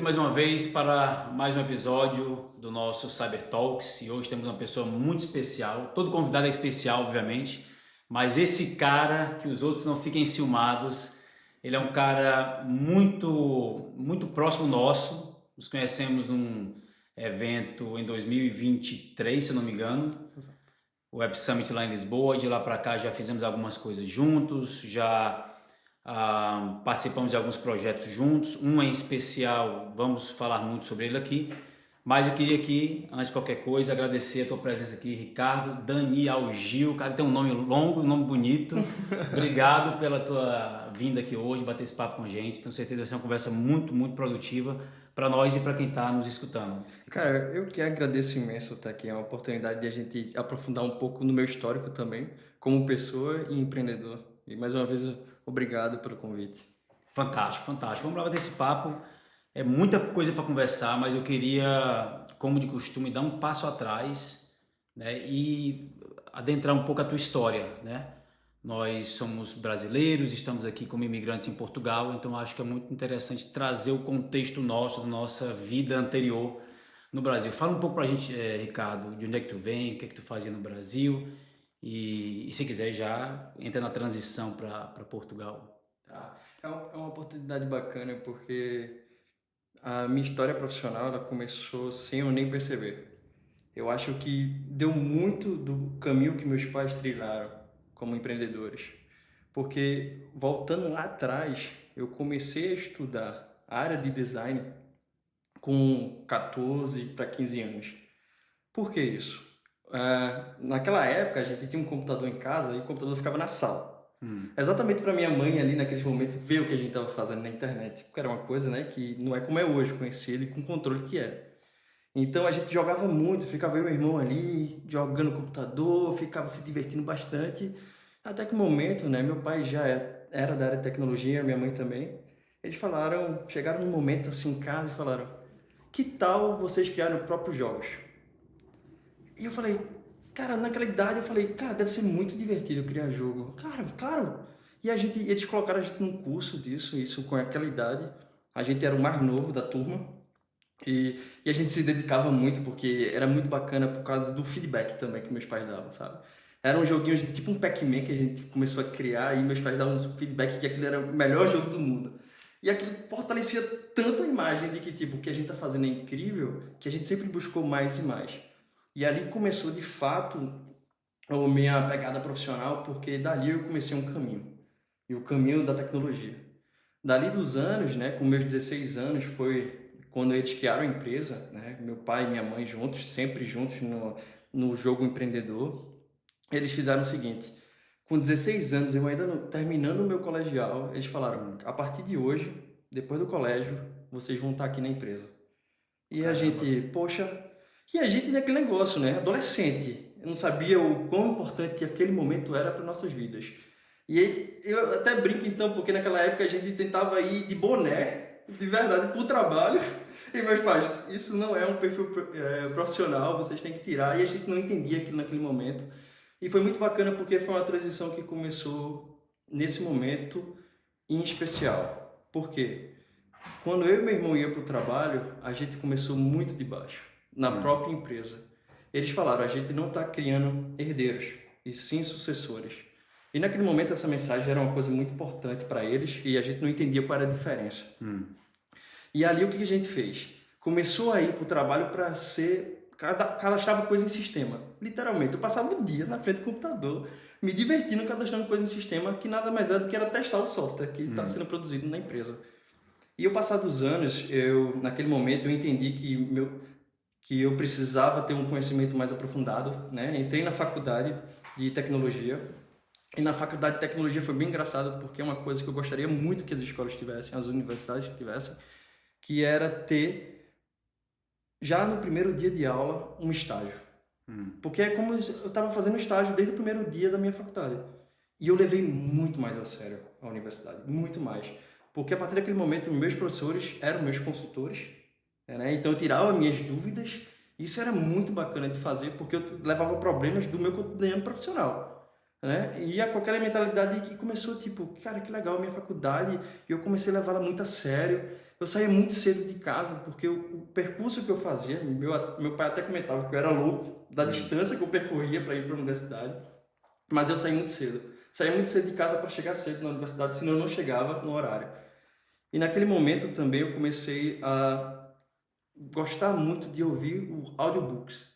Mais uma vez para mais um episódio do nosso Cyber Talks e hoje temos uma pessoa muito especial. Todo convidado é especial, obviamente, mas esse cara, que os outros não fiquem enciumados, ele é um cara muito próximo nosso. Nos conhecemos num evento em 2023, se eu não me engano, o Web Summit lá em Lisboa. De lá para cá já fizemos algumas coisas juntos, já participamos de alguns projetos juntos, um em especial, vamos falar muito sobre ele aqui, mas eu queria aqui, antes de qualquer coisa, agradecer a tua presença aqui, Ricardo Daniel Gil. O cara tem um nome longo, um nome bonito. Obrigado pela tua vinda aqui hoje, bater esse papo com a gente. Tenho certeza que vai ser uma conversa muito produtiva para nós e para quem está nos escutando. Cara, eu que agradeço imenso estar aqui. É uma oportunidade de a gente aprofundar um pouco no meu histórico também, como pessoa e empreendedor. E mais uma vez, obrigado pelo convite. Fantástico, fantástico. Vamos lá bater esse papo. É muita coisa para conversar, mas eu queria, como de costume, dar um passo atrás, né, e adentrar um pouco a tua história, né? Nós somos brasileiros, estamos aqui como imigrantes em Portugal, então acho que é muito interessante trazer o contexto nosso, da nossa vida anterior no Brasil. Fala um pouco pra gente, Ricardo, de onde é que tu vem, o que é que tu fazia no Brasil e se quiser já entra na transição para Portugal. Tá? É uma oportunidade bacana porque a minha história profissional ela começou sem eu nem perceber. Eu acho que deu muito do caminho que meus pais trilharam como empreendedores. Porque voltando lá atrás, eu comecei a estudar a área de design com 14 para 15 anos. Por que isso? Naquela época, a gente tinha um computador em casa e o computador ficava na sala. Exatamente para minha mãe ali naquele momento ver o que a gente estava fazendo na internet. Porque era uma coisa, né, que não é como é hoje, conhecer ele com o controle que é. Então a gente jogava muito, ficava eu e meu irmão ali jogando no computador, ficava se divertindo bastante. Até que o momento, né, meu pai já era da área de tecnologia, minha mãe também. Eles falaram, chegaram num momento assim em casa e falaram: que tal vocês criarem os próprios jogos? E eu falei, cara, naquela idade eu falei, cara, deve ser muito divertido criar jogo. Claro. E eles colocaram a gente num curso disso, isso com aquela idade. A gente era o mais novo da turma. E a gente se dedicava muito porque era muito bacana por causa do feedback também que meus pais davam, sabe? Era um joguinho tipo um Pac-Man que a gente começou a criar e meus pais davam um feedback que aquilo era o melhor jogo do mundo. E aquilo fortalecia tanto a imagem de que tipo, o que a gente tá fazendo é incrível, que a gente sempre buscou mais e mais. E ali começou de fato a minha pegada profissional, porque dali eu comecei um caminho. E o caminho da tecnologia. Dali dos anos, né, com meus 16 anos, foi quando eles criaram a empresa, né, meu pai e minha mãe juntos, sempre juntos no jogo empreendedor. Eles fizeram o seguinte, com 16 anos, eu ainda terminando o meu colegial, eles falaram, a partir de hoje, depois do colégio, vocês vão estar aqui na empresa. E a Caramba. gente, poxa, e a gente daquele negócio, né, adolescente, eu não sabia o quão importante aquele momento era para nossas vidas. E aí, eu até brinco então, porque naquela época a gente tentava ir de boné, de verdade, para o trabalho. E meus pais, isso não é um perfil profissional, vocês têm que tirar. E a gente não entendia aquilo naquele momento. E foi muito bacana porque foi uma transição que começou nesse momento em especial. Por quê? Quando eu e meu irmão ia para o trabalho, a gente começou muito de baixo, na própria empresa. Eles falaram, a gente não está criando herdeiros, e sim sucessores. E naquele momento essa mensagem era uma coisa muito importante para eles e a gente não entendia qual era a diferença. E ali o que a gente fez? Começou a ir para o trabalho para ser... cadastrava coisa em sistema. Literalmente, eu passava o dia na frente do computador, me divertindo cadastrando coisa em sistema, que nada mais é do que era testar o software que estava sendo produzido na empresa. E ao passar dos anos, naquele momento, eu entendi que eu precisava ter um conhecimento mais aprofundado, né? Entrei na faculdade de tecnologia. E na faculdade de tecnologia foi bem engraçado porque é uma coisa que eu gostaria muito que as escolas tivessem, as universidades tivessem, que era ter, já no primeiro dia de aula, um estágio. Porque é como eu estava fazendo estágio desde o primeiro dia da minha faculdade. E eu levei muito mais a sério a universidade, muito mais. Porque a partir daquele momento, meus professores eram meus consultores, né? Então eu tirava minhas dúvidas. Isso era muito bacana de fazer porque eu levava problemas do meu cotidiano profissional. Né? E com aquela mentalidade que começou tipo, cara, que legal a minha faculdade, e eu comecei a levar ela muito a sério, eu saía muito cedo de casa, porque o percurso que eu fazia, meu pai até comentava que eu era louco da distância que eu percorria para ir para a universidade, mas eu saía muito cedo. Saía muito cedo de casa para chegar cedo na universidade, senão eu não chegava no horário. E naquele momento também eu comecei a gostar muito de ouvir o audiobooks,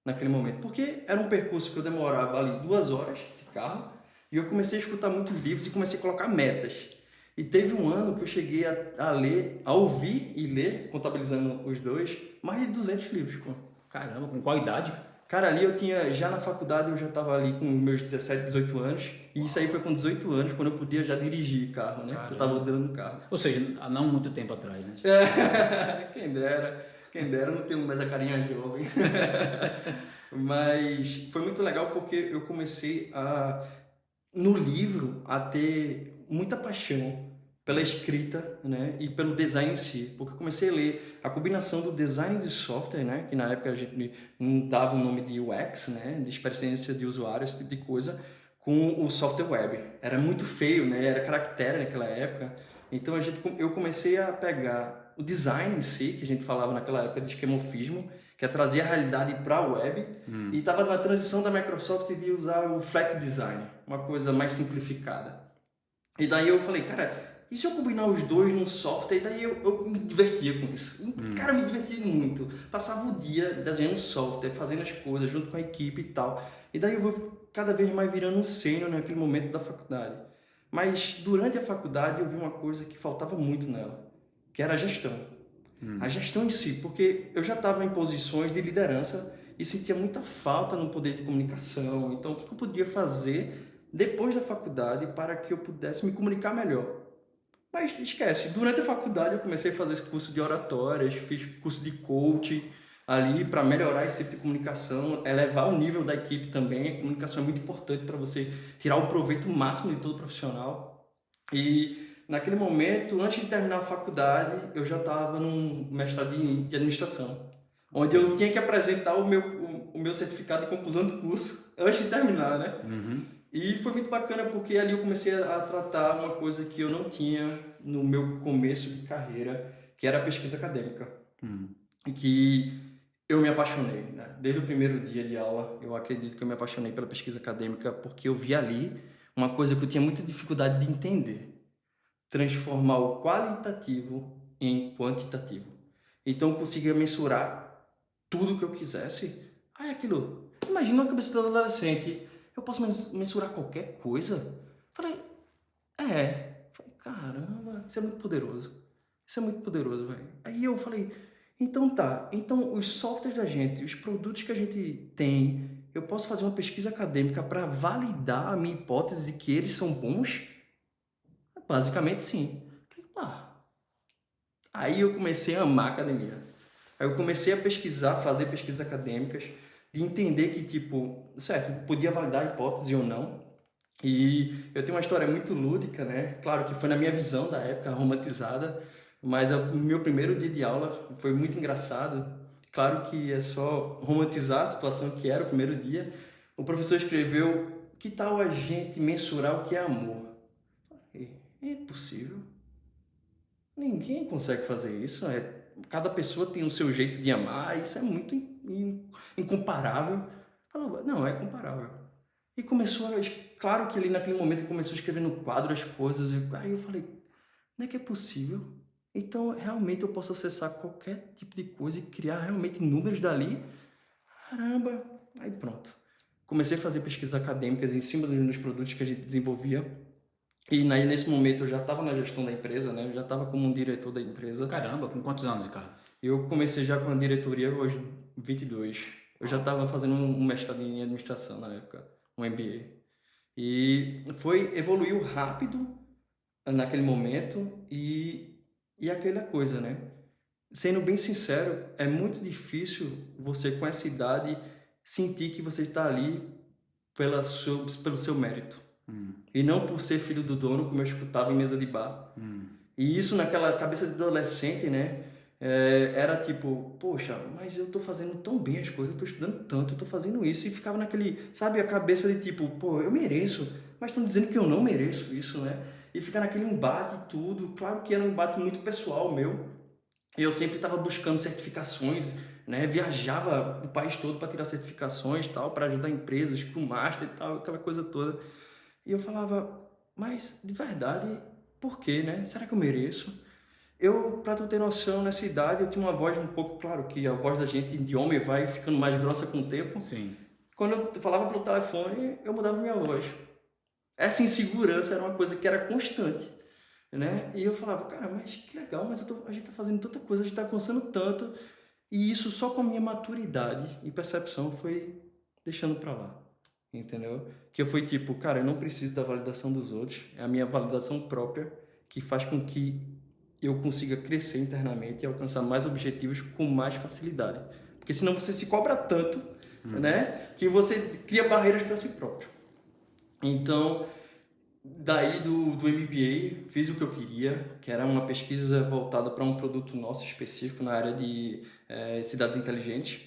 naquele momento, porque era um percurso que eu demorava ali 2 horas de carro, e eu comecei a escutar muitos livros e comecei a colocar metas. E teve um ano que eu cheguei a ler, a ouvir e ler, contabilizando os dois, mais de 200 livros, pô. Caramba, com qual idade? Cara, ali eu tinha, já na faculdade eu já estava ali com meus 17, 18 anos, e isso aí foi com 18 anos, quando eu podia já dirigir carro, né? Caramba. Eu estava andando no carro. Ou seja, há não muito tempo atrás, né? Quem dera, não tenho mais a carinha jovem. Mas foi muito legal porque eu comecei no livro, a ter muita paixão pela escrita, né, e pelo design em si, porque eu comecei a ler a combinação do design de software, né, que na época a gente não dava o nome de UX, né, de experiência de usuário, esse tipo de coisa, com o software web. Era muito feio, né, era caractere naquela época, então eu comecei a pegar o design em si, que a gente falava naquela época de esquemorfismo, que é trazer a realidade para a web, e estava na transição da Microsoft de usar o flat design, uma coisa mais simplificada. E daí eu falei, cara, e se eu combinar os dois num software? E daí eu me divertia com isso. Cara, eu me divertia muito. Passava o dia desenhando software, fazendo as coisas junto com a equipe e tal. E daí eu vou cada vez mais virando um sênior naquele momento da faculdade. Mas durante a faculdade eu vi uma coisa que faltava muito nela, que era a gestão. A gestão em si, porque eu já estava em posições de liderança e sentia muita falta no poder de comunicação. Então, o que eu podia fazer depois da faculdade para que eu pudesse me comunicar melhor? Mas esquece, durante a faculdade eu comecei a fazer esse curso de oratórias, fiz curso de coaching ali para melhorar esse tipo de comunicação, elevar o nível da equipe também. A comunicação é muito importante para você tirar o proveito máximo de todo profissional. E naquele momento, antes de terminar a faculdade, eu já estava num mestrado de administração, onde eu tinha que apresentar o meu certificado de conclusão do curso antes de terminar, né? E foi muito bacana porque ali eu comecei a tratar uma coisa que eu não tinha no meu começo de carreira, que era a pesquisa acadêmica. E que eu me apaixonei, né? Desde o primeiro dia de aula, eu acredito que eu me apaixonei pela pesquisa acadêmica porque eu vi ali uma coisa que eu tinha muita dificuldade de entender. Transformar o qualitativo em quantitativo. Então eu conseguia mensurar tudo que eu quisesse. Aí aquilo, imagina uma cabeça do adolescente, eu posso mensurar qualquer coisa? Falei, caramba, isso é muito poderoso. Isso é muito poderoso, velho. Aí eu falei, então tá, então os softwares da gente, os produtos que a gente tem, eu posso fazer uma pesquisa acadêmica para validar a minha hipótese de que eles são bons? Basicamente sim. Aí eu comecei a amar a academia. Aí eu comecei a pesquisar, fazer pesquisas acadêmicas, de entender que, tipo, certo, podia validar a hipótese ou não. E eu tenho uma história muito lúdica, né? Claro que foi na minha visão da época, romantizada, mas o meu primeiro dia de aula foi muito engraçado. Claro que é só romantizar a situação que era o primeiro dia. O professor escreveu, que tal a gente mensurar o que é amor? É possível. Ninguém consegue fazer isso. Cada pessoa tem o seu jeito de amar. Isso é muito incomparável. Falou, não, é comparável. E começou claro que ali naquele momento ele começou a escrever no quadro as coisas. Aí eu falei, não é que é possível? Então realmente eu posso acessar qualquer tipo de coisa e criar realmente números dali? Caramba! Aí pronto. Comecei a fazer pesquisas acadêmicas em cima dos produtos que a gente desenvolvia. E nesse momento eu já estava na gestão da empresa, né? Eu já estava como um diretor da empresa. Caramba, com quantos anos, Ricardo? Eu comecei já com a diretoria aos 22. Eu já estava fazendo um mestrado em administração na época, um MBA. E evoluiu rápido naquele momento e aquela coisa, né? Sendo bem sincero, é muito difícil você com essa idade sentir que você está ali pelo seu mérito. E não por ser filho do dono, como eu escutava em mesa de bar. E isso naquela cabeça de adolescente, né? Era tipo, poxa, mas eu tô fazendo tão bem as coisas, eu tô estudando tanto, eu tô fazendo isso. E ficava naquele, sabe, a cabeça de tipo, pô, eu mereço, mas estão dizendo que eu não mereço isso, né? e ficar naquele embate e tudo. Claro que era um embate muito pessoal meu. Eu sempre estava buscando certificações, né? Viajava o país todo para tirar certificações e tal, para ajudar empresas, com master e tal, aquela coisa toda. E eu falava, mas de verdade, por quê, né? Será que eu mereço? Eu, pra tu ter noção, nessa idade eu tinha uma voz um pouco, claro que a voz da gente de homem vai ficando mais grossa com o tempo. Sim. Quando eu falava pelo telefone, eu mudava minha voz. Essa insegurança era uma coisa que era constante, né? E eu falava, cara, mas que legal, mas a gente tá fazendo tanta coisa, a gente tá alcançando tanto. E isso só com a minha maturidade e percepção foi deixando pra lá, entendeu? Que eu fui tipo, cara, eu não preciso da validação dos outros, é a minha validação própria que faz com que eu consiga crescer internamente e alcançar mais objetivos com mais facilidade. Porque senão você se cobra tanto, né, que você cria barreiras para si próprio. Então, daí do MBA, fiz o que eu queria, que era uma pesquisa voltada para um produto nosso específico na área de cidades inteligentes.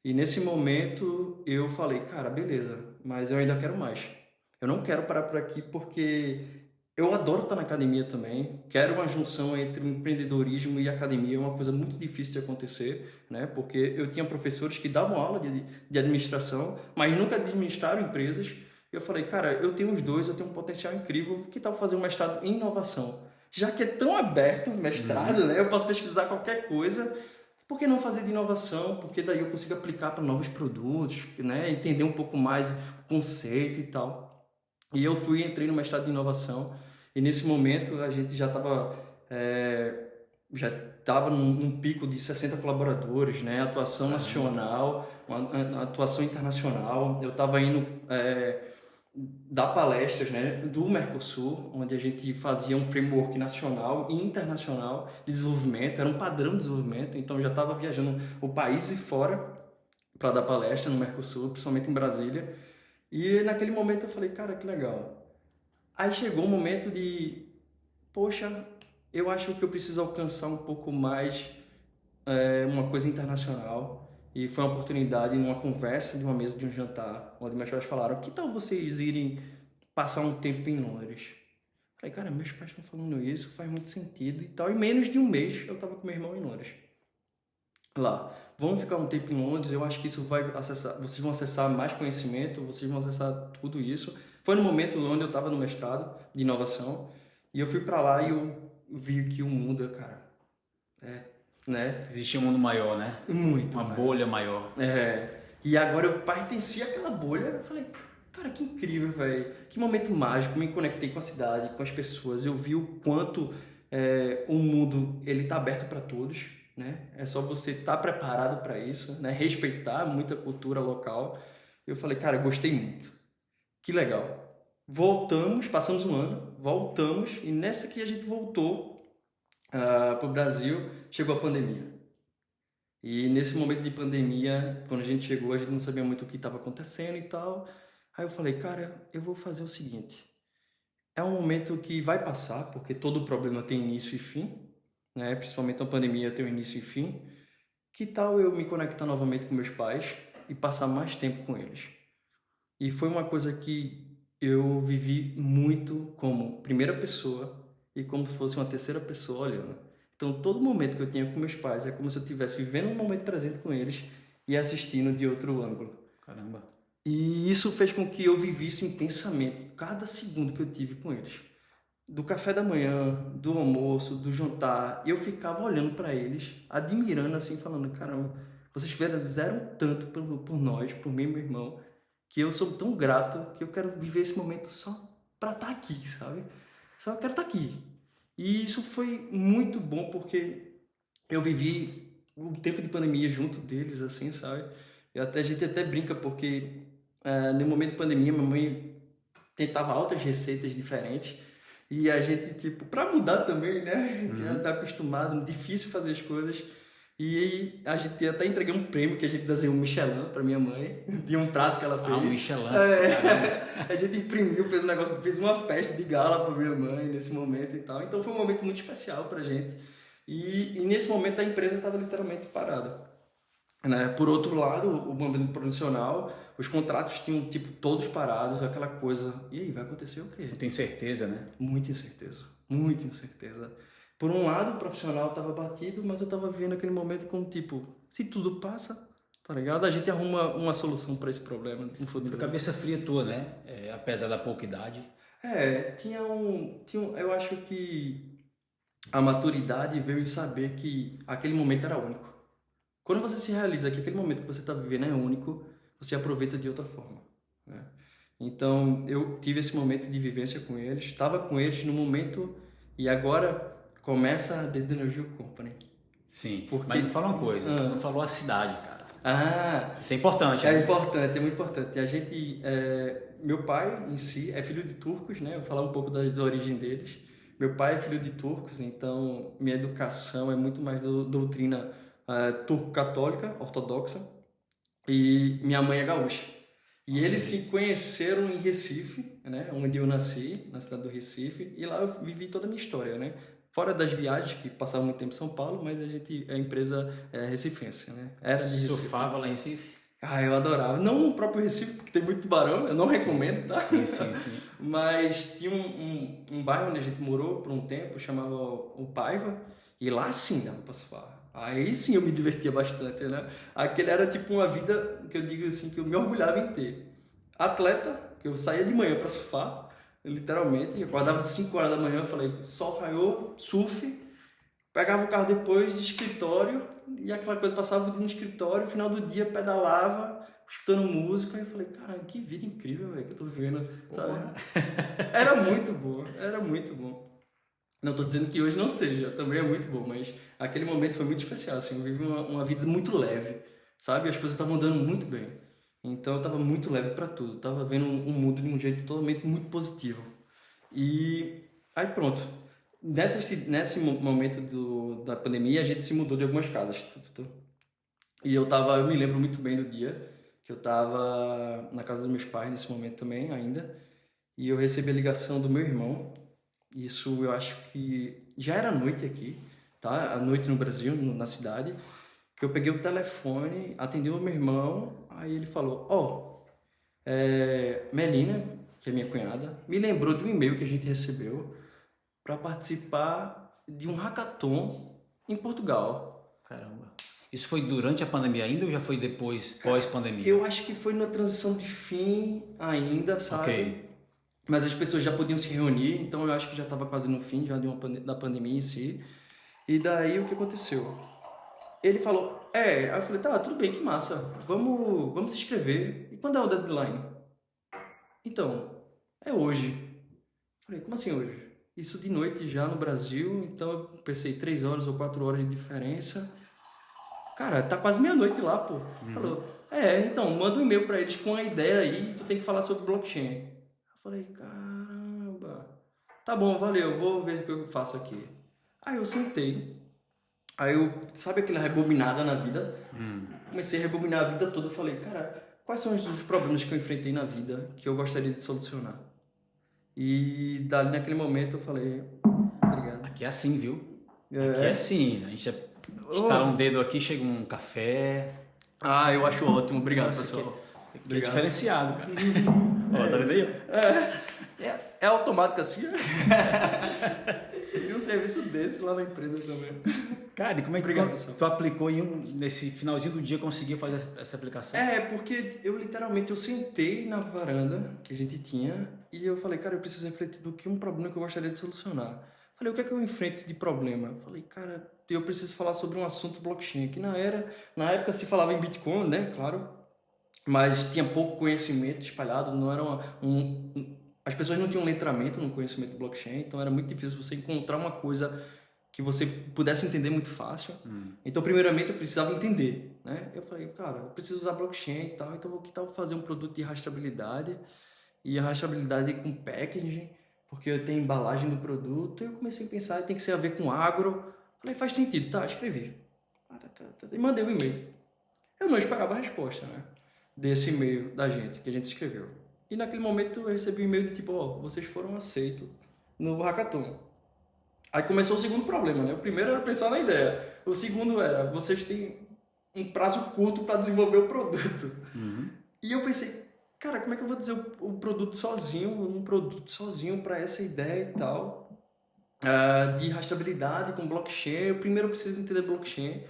E nesse momento eu falei, cara, beleza, mas eu ainda quero mais. Eu não quero parar por aqui porque eu adoro estar na academia também. Quero uma junção entre o empreendedorismo e a academia, é uma coisa muito difícil de acontecer, né? Porque eu tinha professores que davam aula de administração, mas nunca administraram empresas. Eu falei, cara, eu tenho os dois, eu tenho um potencial incrível, que tal fazer um mestrado em inovação? Já que é tão aberto o mestrado, né? Eu posso pesquisar qualquer coisa, por que não fazer de inovação? Porque daí eu consigo aplicar para novos produtos, né? Entender um pouco mais o conceito e tal. E eu entrei no mestrado de inovação, e nesse momento a gente já estava num pico de 60 colaboradores, né? Atuação nacional, uma atuação internacional. Eu estava indo dar palestras, né, do Mercosul, onde a gente fazia um framework nacional e internacional de desenvolvimento, era um padrão de desenvolvimento, então eu já estava viajando o país e fora para dar palestra no Mercosul, principalmente em Brasília. E naquele momento eu falei, cara, que legal. Aí chegou o momento de, poxa, eu acho que eu preciso alcançar um pouco mais uma coisa internacional. E foi uma oportunidade, numa conversa de uma mesa de um jantar, onde meus pais falaram, que tal vocês irem passar um tempo em Londres? Falei, cara, meus pais estão falando isso, faz muito sentido e tal. E menos de um mês eu estava com meu irmão em Londres. Lá, vamos ficar um tempo em Londres, eu acho que isso vai acessar, vocês vão acessar mais conhecimento, vocês vão acessar tudo isso. Foi no momento onde eu estava no mestrado de inovação, e eu fui para lá e eu vi que o mundo, cara, né? Existia um mundo maior, né? Muito Uma maior. bolha maior. E agora eu pertenci àquela bolha, eu falei, cara, que incrível, velho. Que momento mágico, me conectei com a cidade, com as pessoas, eu vi o quanto o mundo, ele tá aberto para todos, né? É só você estar preparado para isso, né? Respeitar muita cultura local. Eu falei, cara, gostei muito. Que legal. Voltamos, passamos um ano, voltamos, e nessa que a gente voltou para o Brasil, chegou a pandemia. E nesse momento de pandemia, quando a gente chegou, a gente não sabia muito o que estava acontecendo e tal. Aí eu falei, cara, eu vou fazer o seguinte. É um momento que vai passar, porque todo problema tem início e fim, né? Principalmente a pandemia tem um início e fim. Que tal eu me conectar novamente com meus pais e passar mais tempo com eles? E foi uma coisa que eu vivi muito como primeira pessoa e como se fosse uma terceira pessoa olhando. Então, todo momento que eu tinha com meus pais é como se eu estivesse vivendo um momento presente com eles e assistindo de outro ângulo. Caramba. E isso fez com que eu vivisse intensamente cada segundo que eu tive com eles. Do café da manhã, do almoço, do jantar, eu ficava olhando para eles, admirando assim, falando, caramba, vocês fizeram tanto por nós, por mim e meu irmão, que eu sou tão grato que eu quero viver esse momento só para estar aqui, sabe? Só quero estar aqui. E isso foi muito bom porque eu vivi o tempo de pandemia junto deles, assim, sabe? A gente até brinca porque no momento de pandemia minha mãe tentava outras receitas diferentes e a gente, tipo, para mudar também, né? Já tá acostumado, difícil fazer as coisas. E aí a gente até entreguei um prêmio que a gente desenhou um Michelin para minha mãe, de um prato que ela fez. Um Michelin. A gente imprimiu, fez um negócio, fez uma festa de gala para minha mãe nesse momento e tal. Então foi um momento muito especial pra gente. E nesse momento a empresa estava literalmente parada. né? Por outro lado, o mundo profissional, os contratos tinham, tipo, todos parados, aquela coisa. E aí, vai acontecer o quê? Não tem certeza, né? Muita incerteza, muita incerteza. Por um lado, o profissional estava batido, mas eu estava vivendo aquele momento como, tipo, se tudo passa, tá ligado? A gente arruma uma solução para esse problema no futuro. Muita cabeça fria tua, né? Apesar da pouca idade. Eu acho que a maturidade veio em saber que aquele momento era único. Quando você se realiza que aquele momento que você está vivendo é único, você aproveita de outra forma, né? Então, eu tive esse momento de vivência com eles, estava com eles no momento e agora começa a The Energy Company. Sim, Porque... mas me fala uma coisa, tu não falou a cidade, cara. Isso é importante, É né? importante, é muito importante. Meu pai em si é filho de turcos, né? Eu vou falar um pouco da origem deles. Meu pai é filho de turcos, então minha educação é muito mais doutrina turco-católica, ortodoxa, e minha mãe é gaúcha. E eles se conheceram em Recife, né? Onde eu nasci, na cidade do Recife, e lá eu vivi toda a minha história, né? Fora das viagens, que passava muito tempo em São Paulo, mas a empresa é recifense, né? Era de Recife. Surfava lá em Recife? Eu adorava. Não no próprio Recife, porque tem muito tubarão, eu não recomendo, tá? Sim. Mas tinha um bairro onde a gente morou por um tempo, chamava o Paiva, e lá sim dava pra surfar. Aí sim eu me divertia bastante, né? Aquele era tipo uma vida que eu digo assim, que eu me orgulhava em ter. Atleta, que eu saía de manhã pra surfar, literalmente, eu acordava às 5 horas da manhã, eu falei, sol raiou, surf, pegava o carro depois de escritório e aquela coisa passava o dia no escritório, no final do dia pedalava, escutando música, e eu falei, cara, que vida incrível, velho, que eu tô vivendo, sabe? Era muito bom, era muito bom. Não tô dizendo que hoje não seja, também é muito bom, mas aquele momento foi muito especial, assim, eu vivi uma vida muito leve, sabe? As coisas estavam andando muito bem. Então eu tava muito leve para tudo, tava vendo um mundo de um jeito totalmente muito positivo. E aí pronto. Nesse momento da pandemia, a gente se mudou de algumas casas. E eu me lembro muito bem do dia, que eu tava na casa dos meus pais nesse momento também, ainda, e eu recebi a ligação do meu irmão. Isso eu acho que já era noite aqui, tá? A noite no Brasil, na cidade, que eu peguei o telefone, atendi o meu irmão, aí ele falou, Melina, que é minha cunhada, me lembrou de um e-mail que a gente recebeu para participar de um hackathon em Portugal. Caramba. Isso foi durante a pandemia ainda ou já foi depois, pós-pandemia? Eu acho que foi na transição de fim ainda, sabe? Ok. Mas as pessoas já podiam se reunir, então eu acho que já estava quase no fim já da pandemia em si. E daí o que aconteceu? Ele falou, aí eu falei, tá, tudo bem, que massa, vamos se inscrever. E quando é o deadline? Então, é hoje. Falei, como assim hoje? Isso de noite já no Brasil, então eu pensei 3 horas ou 4 horas de diferença. Cara, tá quase meia-noite lá, pô. Falou, então, manda um e-mail pra eles com a ideia aí, tu tem que falar sobre blockchain. Eu falei, caramba, tá bom, valeu, vou ver o que eu faço aqui. Aí eu sentei, sabe aquela rebobinada na vida? Comecei a rebobinar a vida toda, eu falei, cara, quais são os problemas que eu enfrentei na vida que eu gostaria de solucionar? E dali naquele momento eu falei, obrigado. Aqui é assim, viu? Aqui é assim, a gente está um dedo aqui, chega um café. Eu acho ótimo, obrigado, pessoal. Aqui é diferenciado, cara. Ó, tá vendo aí? É automático assim. E um serviço desse lá na empresa também. Cara, e como é que tu aplicou nesse finalzinho do dia, conseguiu fazer essa aplicação? Porque eu sentei na varanda que a gente tinha e eu falei, cara, eu preciso refletir do que um problema que eu gostaria de solucionar. Falei, o que é que eu enfrento de problema? Eu falei, cara, eu preciso falar sobre um assunto blockchain. Que na época se falava em Bitcoin, né? Claro. Mas tinha pouco conhecimento espalhado, não era as pessoas não tinham letramento no conhecimento do blockchain, então era muito difícil você encontrar uma coisa que você pudesse entender muito fácil. Então, primeiramente, eu precisava entender, né? Eu falei, cara, eu preciso usar blockchain e tal, então que tal fazer um produto de rastreabilidade e a rastreabilidade com packaging, porque eu tenho embalagem do produto. Eu comecei a pensar, tem que ser a ver com agro. Falei, faz sentido, tá, escrevi. E mandei um e-mail. Eu não esperava a resposta, né? Desse e-mail da gente, que a gente escreveu. E naquele momento eu recebi um e-mail de tipo, vocês foram aceitos no hackathon. Aí começou o segundo problema, né? O primeiro era pensar na ideia. O segundo era, vocês têm um prazo curto para desenvolver o produto. Uhum. E eu pensei, cara, como é que eu vou dizer o produto sozinho, um produto sozinho para essa ideia e tal, de rastreabilidade com blockchain. Primeiro eu preciso entender blockchain.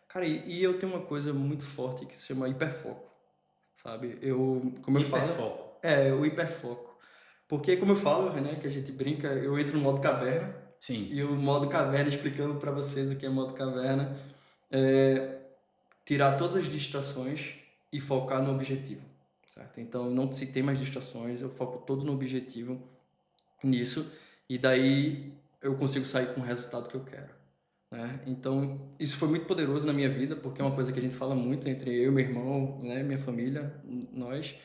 Cara, e eu tenho uma coisa muito forte que se chama hiperfoco, sabe? Como eu falo, Hiperfoco. o hiperfoco. Porque como eu falo, né, que a gente brinca, eu entro no modo caverna. Sim. E o modo caverna, explicando para vocês o que é modo caverna, é tirar todas as distrações e focar no objetivo, certo? Então, não se tem mais distrações, eu foco todo no objetivo, nisso, e daí eu consigo sair com o resultado que eu quero, né? Então, isso foi muito poderoso na minha vida, porque é uma coisa que a gente fala muito entre eu, meu irmão, né, minha família, nós.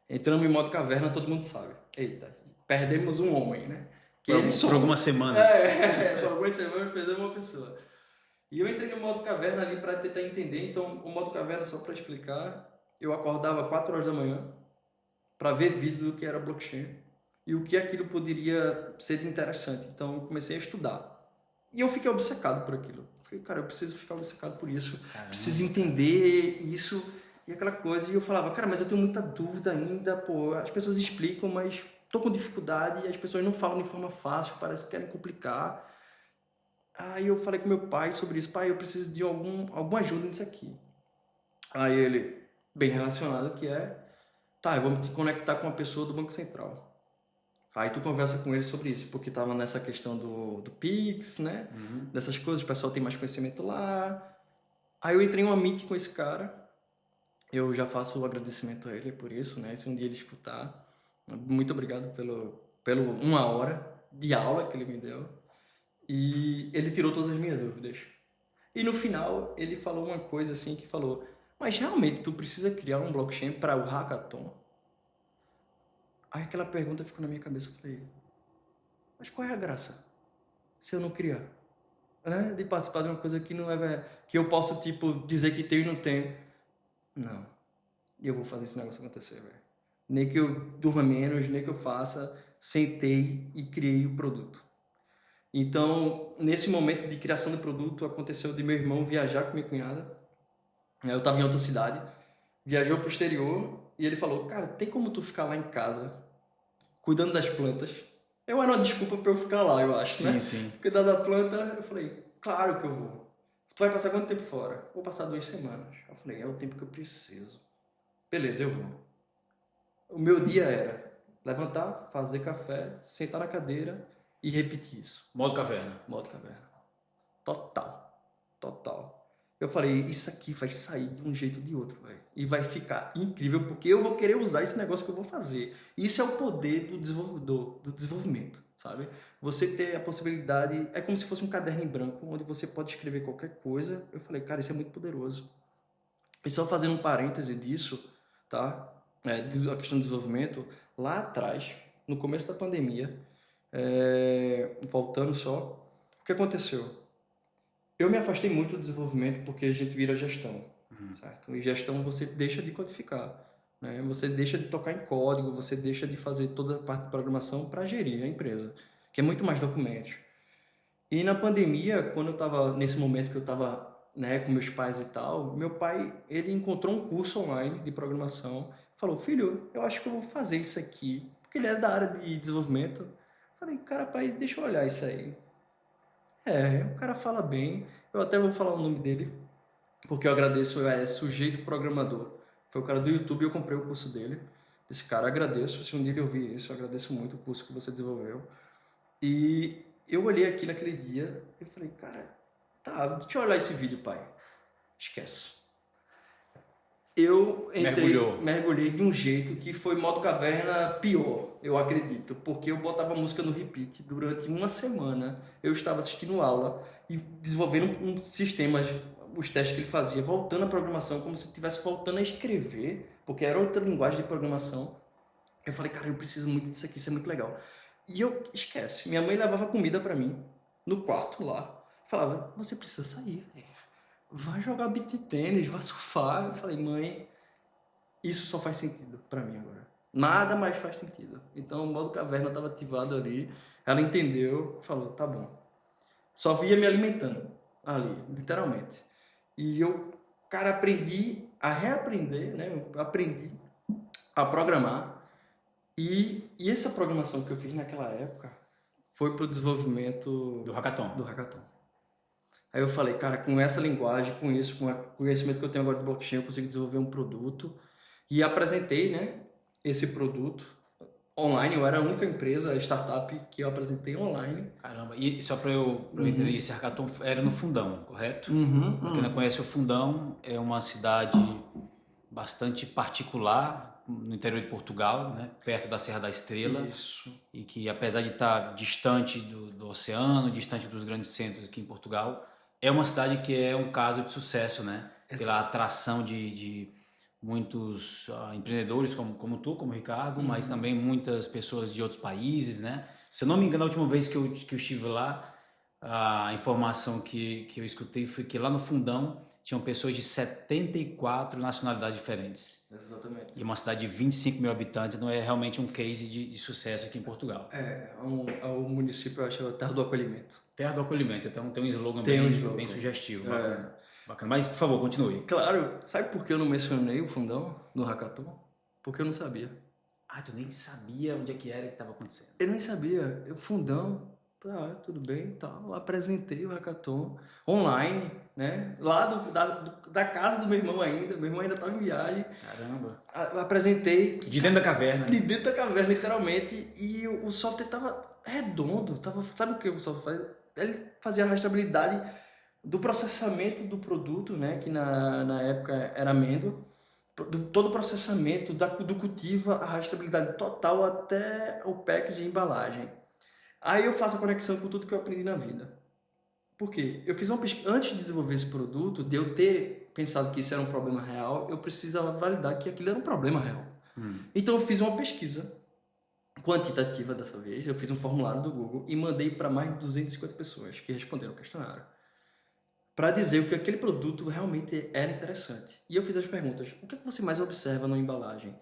Entramos em modo caverna, todo mundo sabe. Eita, perdemos um homem, né? Que Por algumas semanas. Por algumas semanas perdemos uma pessoa. E eu entrei no modo caverna ali para tentar entender. Então, o modo caverna, só para explicar, eu acordava 4 horas da manhã para ver vídeo do que era blockchain e o que aquilo poderia ser de interessante. Então, eu comecei a estudar. E eu fiquei obcecado por aquilo. Falei, cara, eu preciso ficar obcecado por isso. Caramba. Preciso entender isso e aquela coisa. E eu falava, cara, mas eu tenho muita dúvida ainda, pô. As pessoas explicam, mas tô com dificuldade e as pessoas não falam de forma fácil, parece que querem complicar. Aí eu falei com meu pai sobre isso. Pai, eu preciso de alguma ajuda nisso aqui. Aí ele, bem relacionado, que é, tá, vamos te conectar com uma pessoa do Banco Central. Aí tu conversa com ele sobre isso, porque tava nessa questão do Pix, né? Uhum. Dessas coisas, o pessoal tem mais conhecimento lá. Aí eu entrei em uma meeting com esse cara. Eu já faço o agradecimento a ele por isso, né? Se um dia ele escutar. Muito obrigado pelo 1 hora de aula que ele me deu. E ele tirou todas as minhas dúvidas. E no final ele falou uma coisa assim que falou, mas realmente tu precisa criar um blockchain para o hackathon? Aí aquela pergunta ficou na minha cabeça, eu falei, mas qual é a graça se eu não criar? Né? De participar de uma coisa que não é, que eu posso tipo dizer que tenho e não tenho. Não, eu vou fazer esse negócio acontecer, velho. Nem que eu durma menos, nem que eu faça, sentei e criei o produto. Então, nesse momento de criação do produto, aconteceu de meu irmão viajar com minha cunhada. Eu estava em outra cidade, viajou para o exterior e ele falou, cara, tem como tu ficar lá em casa, cuidando das plantas? Eu era uma desculpa para eu ficar lá, eu acho, né? Sim. Cuidar da planta, eu falei, claro que eu vou. Tu vai passar quanto tempo fora? Vou passar 2 semanas. Eu falei, é o tempo que eu preciso. Beleza, eu vou. O meu dia era levantar, fazer café, sentar na cadeira e repetir isso. Modo caverna. Modo caverna. Total. Eu falei, isso aqui vai sair de um jeito ou de outro, velho. E vai ficar incrível, porque eu vou querer usar esse negócio que eu vou fazer. Isso é o poder do desenvolvedor, do desenvolvimento, sabe? Você ter a possibilidade, é como se fosse um caderno em branco, onde você pode escrever qualquer coisa. Eu falei, cara, isso é muito poderoso. E só fazendo um parêntese disso, tá? A questão do desenvolvimento, lá atrás, no começo da pandemia, voltando só, o que aconteceu? Eu me afastei muito do desenvolvimento porque a gente vira gestão, certo? E gestão você deixa de codificar, né? Você deixa de tocar em código, você deixa de fazer toda a parte de programação para gerir a empresa, que é muito mais documentos. E na pandemia, quando eu estava nesse momento que eu estava, né, com meus pais e tal, meu pai, ele encontrou um curso online de programação, falou, filho, eu acho que eu vou fazer isso aqui, porque ele é da área de desenvolvimento. Falei, cara, pai, deixa eu olhar isso aí. O cara fala bem, eu até vou falar o nome dele, porque eu agradeço, Sujeito Programador. Foi o cara do YouTube e eu comprei o curso dele. Esse cara, agradeço, se um dia ele ouvir isso, eu agradeço muito o curso que você desenvolveu. E eu olhei aqui naquele dia e falei, cara, tá, deixa eu olhar esse vídeo, pai. Esquece. Eu mergulhei de um jeito que foi modo caverna pior, eu acredito, porque eu botava música no repeat durante 1 semana. Eu estava assistindo aula e desenvolvendo um sistema, os testes que ele fazia, voltando à programação, como se estivesse voltando a escrever, porque era outra linguagem de programação. Eu falei, cara, eu preciso muito disso aqui, isso é muito legal. E esquece, minha mãe levava comida pra mim, no quarto lá, falava, você precisa sair, velho. Vai jogar beach tênis, vai surfar. Eu falei, mãe, isso só faz sentido pra mim agora. Nada mais faz sentido. Então o modo caverna estava ativado ali. Ela entendeu, falou, tá bom. Só via me alimentando ali, literalmente. E eu cara, aprendi a reaprender, né? Eu aprendi a programar. E essa programação que eu fiz naquela época foi pro desenvolvimento Do hackathon. do hackathon. Aí eu falei, cara, com essa linguagem, com isso, com o conhecimento que eu tenho agora de blockchain, eu consigo desenvolver um produto. E apresentei, né, esse produto online. Eu era a única empresa, startup, que eu apresentei online. Caramba, e só para eu entender, esse hackathon era no Fundão, correto? Para quem não conhece, o Fundão é uma cidade bastante particular no interior de Portugal, né? Perto da Serra da Estrela. Isso. E que, apesar de estar distante do oceano, distante dos grandes centros aqui em Portugal, é uma cidade que é um caso de sucesso, né? Pela atração de muitos empreendedores como tu, como o Ricardo, mas também muitas pessoas de outros países, né? Se eu não me engano, a última vez que eu estive lá, a informação que eu escutei foi que lá no Fundão tinham pessoas de 74 nacionalidades diferentes. Exatamente. E uma cidade de 25 mil habitantes, então é realmente um case de sucesso aqui em Portugal. O município, eu acho, é a terra do acolhimento. Terra do acolhimento, então tem um slogan, bem sugestivo, bacana. Bacana. Mas, por favor, continue. Claro, sabe por que eu não mencionei o Fundão no hackathon? Porque eu não sabia. Ah, tu nem sabia onde é que era que estava acontecendo. Eu nem sabia. O Fundão, tudo bem e tal. Eu apresentei o hackathon online, né? Lá da casa do meu irmão ainda. Meu irmão ainda estava em viagem. Caramba. Apresentei. De dentro da caverna. De dentro da caverna, literalmente. E o software tava redondo. Sabe o que o software faz? Ele fazia a rastreabilidade do processamento do produto, né? Que na época era amêndoa. Todo o processamento do cultivo, a rastreabilidade total até o pack de embalagem. Aí eu faço a conexão com tudo que eu aprendi na vida. Por quê? Eu fiz uma pesquisa, antes de desenvolver esse produto, de eu ter pensado que isso era um problema real, eu precisava validar que aquilo era um problema real. Então eu fiz uma pesquisa quantitativa dessa vez, eu fiz um formulário do Google e mandei para mais de 250 pessoas que responderam o questionário, para dizer o que aquele produto realmente era interessante. E eu fiz as perguntas: o que é que você mais observa na embalagem?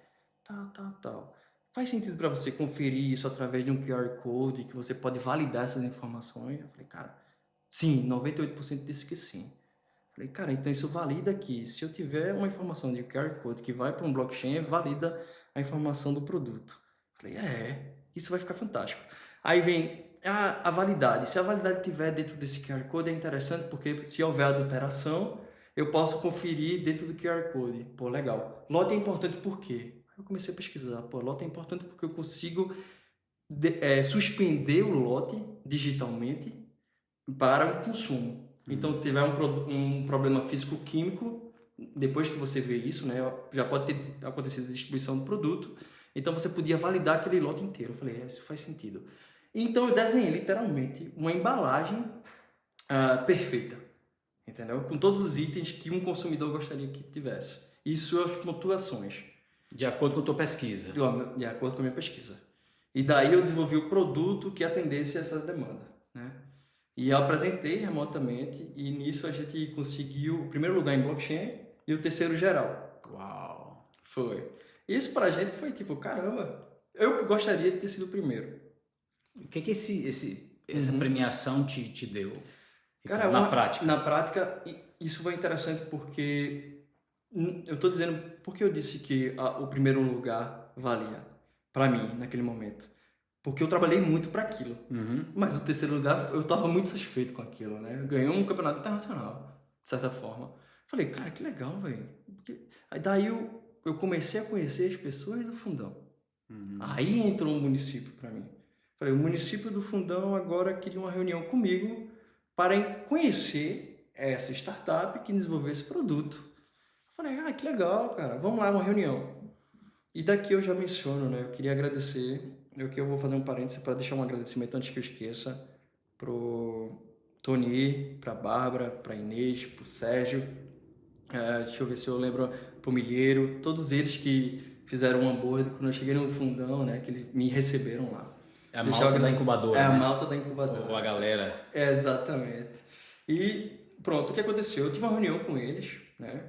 Tal. Faz sentido para você conferir isso através de um QR Code, que você pode validar essas informações? Eu falei, cara, sim, 98% disse que sim. Eu falei, cara, então isso valida que se eu tiver uma informação de QR Code que vai para um blockchain, valida a informação do produto. Eu falei, isso vai ficar fantástico. Aí vem a validade. Se a validade estiver dentro desse QR Code, é interessante porque se houver adulteração, eu posso conferir dentro do QR Code. Pô, legal. Lote é importante por quê? Eu comecei a pesquisar. Pô, lote é importante porque eu consigo suspender o lote digitalmente para o consumo. Então, tiver um problema físico-químico, depois que você vê isso, né, já pode ter acontecido a distribuição do produto. Então, você podia validar aquele lote inteiro. Eu falei, isso faz sentido. Então, eu desenhei literalmente uma embalagem perfeita, entendeu? Com todos os itens que um consumidor gostaria que tivesse. Isso as pontuações. De acordo com a tua pesquisa. De acordo com a minha pesquisa. E daí eu desenvolvi o produto que atendesse essa demanda, né? E eu apresentei remotamente e nisso a gente conseguiu o primeiro lugar em blockchain e o terceiro geral. Uau! Foi. Isso pra gente foi tipo, caramba, eu gostaria de ter sido o primeiro. O que essa premiação te deu? Cara, na prática? Na prática, isso foi interessante porque eu tô dizendo porque eu disse que o primeiro lugar valia pra mim naquele momento. Porque eu trabalhei muito para aquilo. Mas o terceiro lugar, eu estava muito satisfeito com aquilo, né? Eu ganhei um campeonato internacional, de certa forma. Falei, cara, que legal, velho. Aí daí eu comecei a conhecer as pessoas do Fundão. Aí entrou um município para mim. Falei, o município do Fundão agora queria uma reunião comigo para conhecer essa startup que desenvolveu esse produto. Falei, que legal, cara. Vamos lá, uma reunião. E daqui eu já menciono, né? Eu queria agradecer. Eu vou fazer um parêntese para deixar um agradecimento antes que eu esqueça pro Tony, pra Bárbara, pra Inês, pro Sérgio. Deixa eu ver se eu lembro, pro Milheiro, todos eles que fizeram um hambúrguer quando eu cheguei no Fundão, né? Que eles me receberam lá. É a malta da incubadora. É né? a malta da incubadora. Ou a galera. Exatamente. E pronto, o que aconteceu? Eu tive uma reunião com eles, né?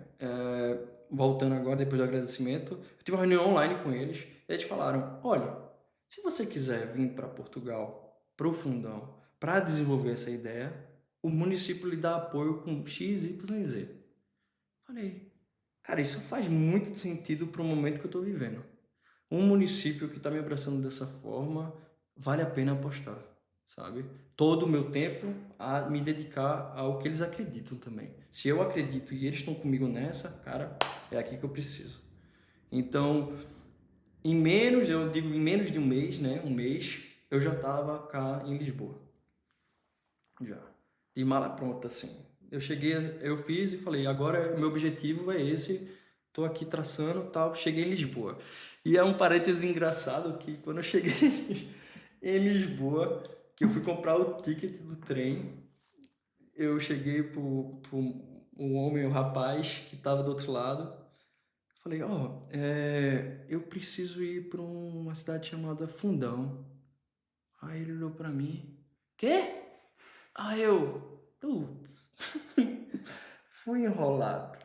Voltando agora, depois do agradecimento, eu tive uma reunião online com eles e eles falaram, olha, se você quiser vir para Portugal, para o Fundão, para desenvolver essa ideia, o município lhe dá apoio com X, Y e Z. Falei, cara, isso faz muito sentido para o momento que eu estou vivendo. Um município que está me abraçando dessa forma, vale a pena apostar, sabe? Todo o meu tempo a me dedicar ao que eles acreditam também. Se eu acredito e eles estão comigo nessa, cara, é aqui que eu preciso. Então, eu digo em menos de um mês, né? Um mês, eu já estava cá em Lisboa. Já. De mala pronta, assim. Eu cheguei, eu fiz e falei, agora meu objetivo é esse, tô aqui traçando, tal, cheguei em Lisboa. E é um parêntese engraçado que quando eu cheguei em Lisboa, que eu fui comprar o ticket do trem, eu cheguei pro um homem, um rapaz que estava do outro lado, falei, eu preciso ir para uma cidade chamada Fundão. Aí ele olhou para mim, quê? Aí eu, putz, fui enrolado.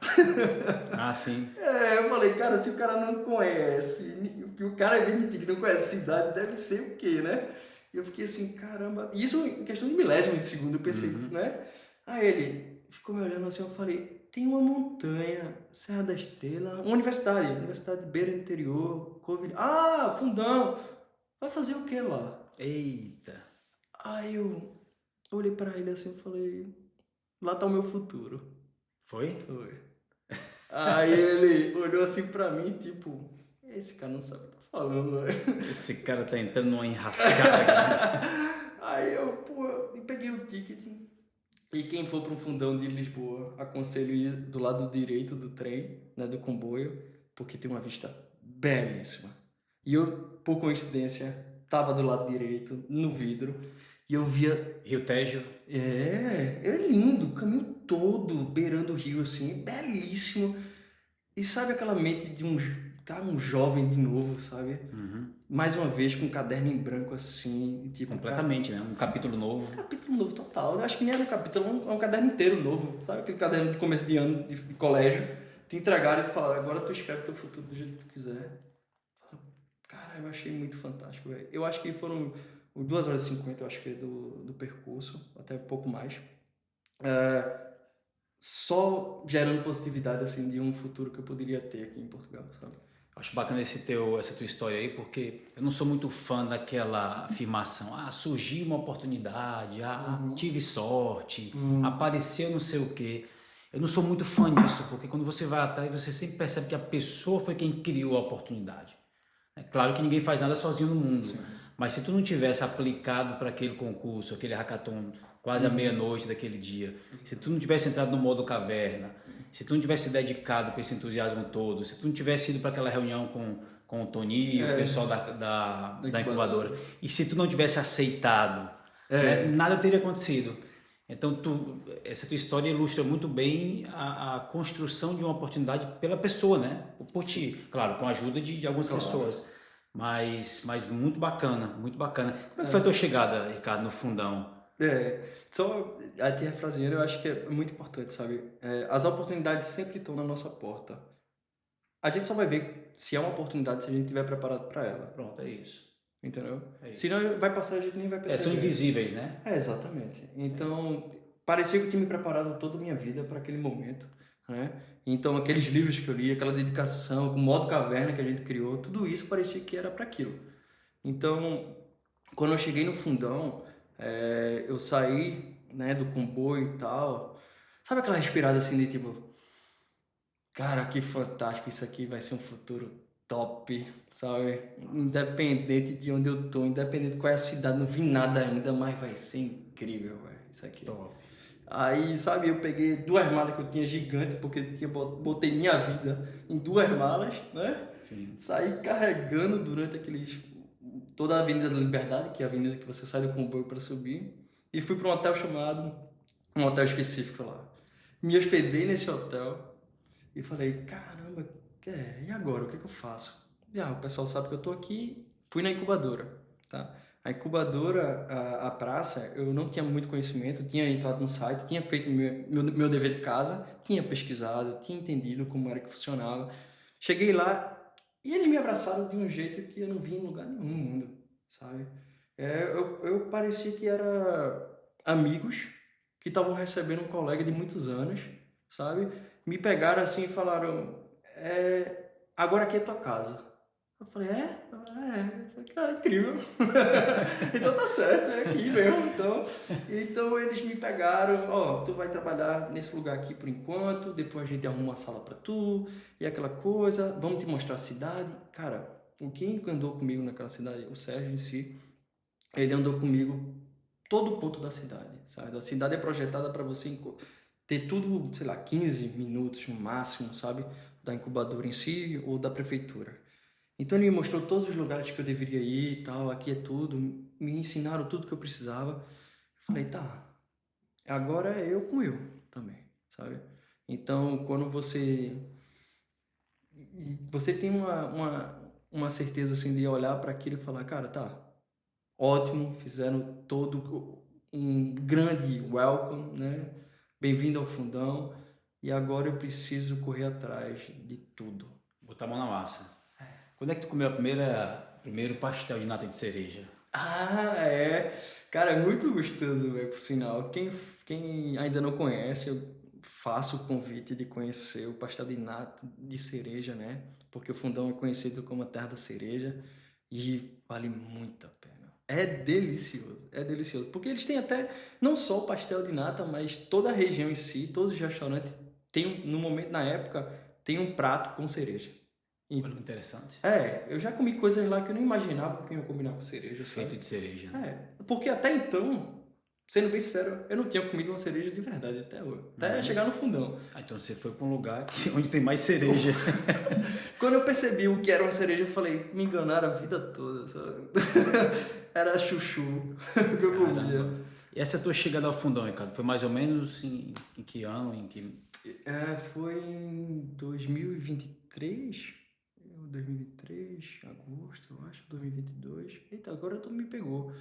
Ah, sim. Eu falei, cara, se o cara não conhece, que o cara vem de ti que não conhece a cidade, deve ser o quê, né? E eu fiquei assim, caramba. Isso em questão de milésimo de segundo, eu pensei, né? Aí ele ficou me olhando assim, eu falei, tem uma montanha, Serra da Estrela, uma universidade de Beira Interior, Ah, Fundão! Vai fazer o que lá? Eita. Aí eu olhei pra ele assim e falei, lá tá o meu futuro. Foi? Foi. Aí ele olhou assim pra mim, tipo, esse cara não sabe o que tá falando, velho. Esse cara tá entrando numa enrascada grande. Aí eu, peguei o ticket. E quem for para um fundão de Lisboa, aconselho ir do lado direito do trem, né, do comboio, porque tem uma vista belíssima. E eu, por coincidência, tava do lado direito, no vidro, e eu via... Rio Tejo. É lindo, o caminho todo beirando o rio, assim, belíssimo. E sabe aquela mente de um jovem de novo, sabe? Mais uma vez com um caderno em branco assim, tipo... Completamente, né? Um capítulo novo. Um capítulo novo total. Eu acho que nem era um capítulo, é um caderno inteiro novo. Sabe aquele caderno de começo de ano, de colégio? Te entregaram e te falaram, agora tu escreve teu futuro do jeito que tu quiser. Cara, eu achei muito fantástico, velho. Eu acho que foram 2 horas e 50, eu acho que do percurso, até um pouco mais. Só gerando positividade, assim, de um futuro que eu poderia ter aqui em Portugal, sabe? Acho bacana essa tua história aí, porque eu não sou muito fã daquela afirmação, surgiu uma oportunidade, tive sorte, apareceu não sei o quê. Eu não sou muito fã disso, porque quando você vai atrás, você sempre percebe que a pessoa foi quem criou a oportunidade. É claro que ninguém faz nada sozinho no mundo, Sim. mas se tu não tivesse aplicado para aquele concurso, aquele hackathon, quase à meia-noite daquele dia, se tu não tivesse entrado no modo caverna, se tu não tivesse dedicado com esse entusiasmo todo, se tu não tivesse ido para aquela reunião com o Tony, o pessoal da incubadora, e se tu não tivesse aceitado, né, nada teria acontecido. Então, essa tua história ilustra muito bem a construção de uma oportunidade pela pessoa, né? Por ti, claro, com a ajuda de algumas pessoas. Mas muito bacana, muito bacana. Como é que foi a tua chegada, Ricardo, no fundão? Só a tia frasinha eu acho que é muito importante, sabe? As oportunidades sempre estão na nossa porta. A gente só vai ver se é uma oportunidade se a gente estiver preparado para ela. Pronto, é isso. Entendeu? É isso. Senão vai passar, a gente nem vai perceber. São invisíveis, né? Exatamente. Então, parecia que eu tinha me preparado toda a minha vida para aquele momento, né? Então, aqueles livros que eu li, aquela dedicação, o modo caverna que a gente criou, tudo isso parecia que era para aquilo. Então, quando eu cheguei no fundão, eu saí, né, do comboio e tal. Sabe aquela respirada assim de tipo, cara, que fantástico, isso aqui vai ser um futuro top, sabe? Independente de onde eu tô, independente de qual é a cidade, não vi nada ainda, mas vai ser incrível, velho, isso aqui. Top. Aí, sabe, eu peguei 2 malas que eu tinha gigante, porque botei minha vida em 2 malas, né? Sim. Saí carregando durante toda a Avenida da Liberdade, que é a avenida que você sai do comboio para subir, e fui para um hotel específico lá. Me hospedei nesse hotel e falei, caramba, e agora? O que eu faço? O pessoal sabe que eu tô aqui, fui na incubadora, tá? A incubadora, a praça, eu não tinha muito conhecimento, tinha entrado no site, tinha feito meu dever de casa, tinha pesquisado, tinha entendido como era que funcionava. Cheguei lá e eles me abraçaram de um jeito que eu não vi em lugar nenhum no mundo, sabe? Eu parecia que era amigos que estavam recebendo um colega de muitos anos, sabe? me pegaram assim e falaram, agora aqui é tua casa. Eu falei, é? Eu falei, cara, incrível. Então tá certo, é aqui mesmo. Então eles me pegaram, ó, tu vai trabalhar nesse lugar aqui por enquanto, depois a gente arruma uma sala pra tu, e aquela coisa, vamos te mostrar a cidade. Cara, quem andou comigo naquela cidade, o Sérgio em si, ele andou comigo todo o ponto da cidade, sabe? A cidade é projetada para você ter tudo, sei lá, 15 minutos no máximo, sabe? Da incubadora em si ou da prefeitura. Então ele me mostrou todos os lugares que eu deveria ir e tal, aqui é tudo, me ensinaram tudo que eu precisava. Eu falei, tá, agora é eu com eu também, sabe? Então, quando você tem uma certeza assim de olhar para aquilo e falar, cara, tá, ótimo, fizeram todo um grande welcome, né? Bem-vindo ao Fundão. E agora eu preciso correr atrás de tudo. Botar a mão na massa. Quando é que tu comeu primeiro pastel de nata de cereja? Ah, é. Cara, é muito gostoso, velho, por sinal. Quem ainda não conhece, eu faço o convite de conhecer o pastel de nata de cereja, né? Porque o Fundão é conhecido como a terra da cereja e vale muito a pena. É delicioso. Porque eles têm até, não só o pastel de nata, mas toda a região em si, todos os restaurantes, no momento, na época, tem um prato com cereja. Olha que interessante. Eu já comi coisas lá que eu não imaginava que eu ia combinar com cereja. Feito de cereja. Porque até então, sendo bem sincero, eu não tinha comido uma cereja de verdade até hoje. Até chegar no Fundão. Então você foi para um lugar onde tem mais cereja. Quando eu percebi o que era uma cereja, eu falei, me enganaram a vida toda, sabe? Era chuchu que eu comia. E essa tua chegada ao Fundão, Ricardo, foi mais ou menos em que ano? Foi em 2023... 2023, agosto, eu acho, 2022. Eita, agora tu me pegou.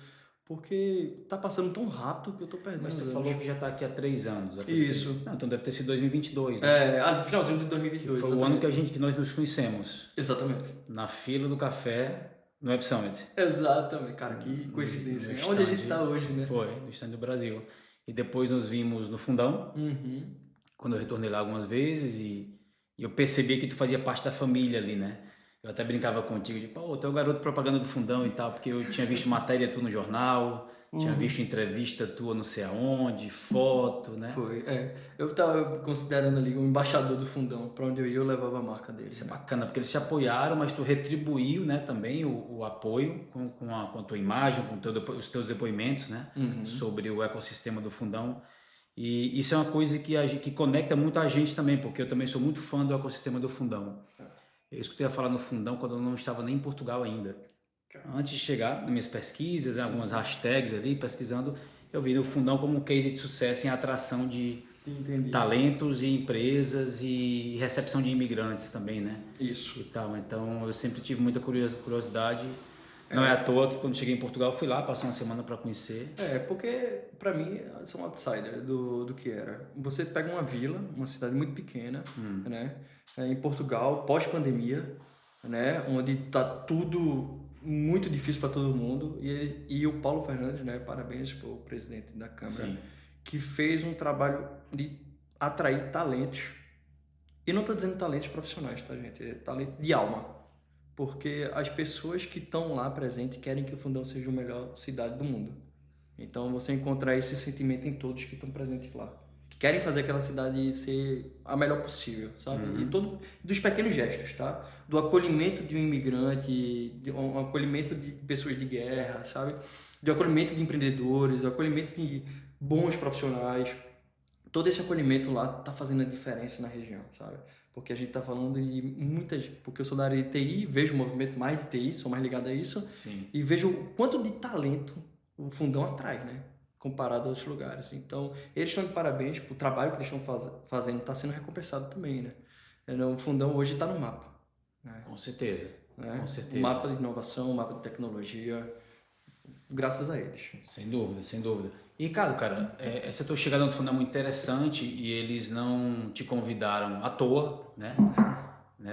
Porque tá passando tão rápido que eu tô perdendo. Mas tu falou que já tá aqui há 3 anos. Isso. Não, então deve ter sido 2022, né? Finalzinho de 2022. Foi exatamente. o ano que nós nos conhecemos. Exatamente. Na fila do café no Web Summit. Exatamente. Cara, que coincidência. É onde a gente tá hoje, né? Foi, no stand do Brasil. E depois nos vimos no Fundão, quando eu retornei lá algumas vezes e eu percebi que tu fazia parte da família ali, né? Eu até brincava contigo, tipo, pô, tu é o garoto propaganda do Fundão e tal, porque eu tinha visto matéria tua no jornal, tinha visto entrevista tua não sei aonde, foto, né? Foi, Eu tava considerando ali o embaixador do Fundão, pra onde eu ia eu levava a marca dele. Isso é bacana, porque eles te apoiaram, mas tu retribuiu, né, também o apoio com a tua imagem, com os teus depoimentos, né, sobre o ecossistema do Fundão. E isso é uma coisa que conecta muito a gente também, porque eu também sou muito fã do ecossistema do Fundão. Eu escutei a falar no Fundão quando eu não estava nem em Portugal ainda. Antes de chegar nas minhas pesquisas, algumas hashtags ali, pesquisando, eu vi o Fundão como um case de sucesso em atração de talentos e empresas e recepção de imigrantes também, né? Isso. E tal. Então, eu sempre tive muita curiosidade. Não é à toa que quando cheguei em Portugal, fui lá, passei uma semana para conhecer. Porque pra mim, eu sou um outsider do que era. Você pega uma vila, uma cidade muito pequena, né? Em Portugal, pós-pandemia, né? Onde tá tudo muito difícil para todo mundo. E o Paulo Fernandes, né? Parabéns pro presidente da Câmara, Sim. que fez um trabalho de atrair talentos. E não tô dizendo talentos profissionais, tá, gente? É talento de alma. Porque as pessoas que estão lá presentes querem que o Fundão seja a melhor cidade do mundo. Então você encontra esse sentimento em todos que estão presentes lá. Que querem fazer aquela cidade ser a melhor possível, sabe? E dos pequenos gestos, tá? Do acolhimento de um imigrante, um acolhimento de pessoas de guerra, sabe? Do acolhimento de empreendedores, do acolhimento de bons profissionais. Todo esse acolhimento lá tá fazendo a diferença na região, sabe? Porque a gente tá falando de muitas... Porque eu sou da área de TI, vejo o movimento mais de TI, sou mais ligado a isso. Sim. E vejo o quanto de talento o Fundão atrai, né? Comparado a outros lugares. Então, eles estão de parabéns, o trabalho que eles estão fazendo está sendo recompensado também, né? O Fundão hoje está no mapa. Né? Com certeza. Né? Com certeza. O mapa de inovação, o mapa de tecnologia, graças a eles. Sem dúvida, sem dúvida. E, Ricardo, cara, essa tua chegada no Fundão é muito interessante e eles não te convidaram à toa, né?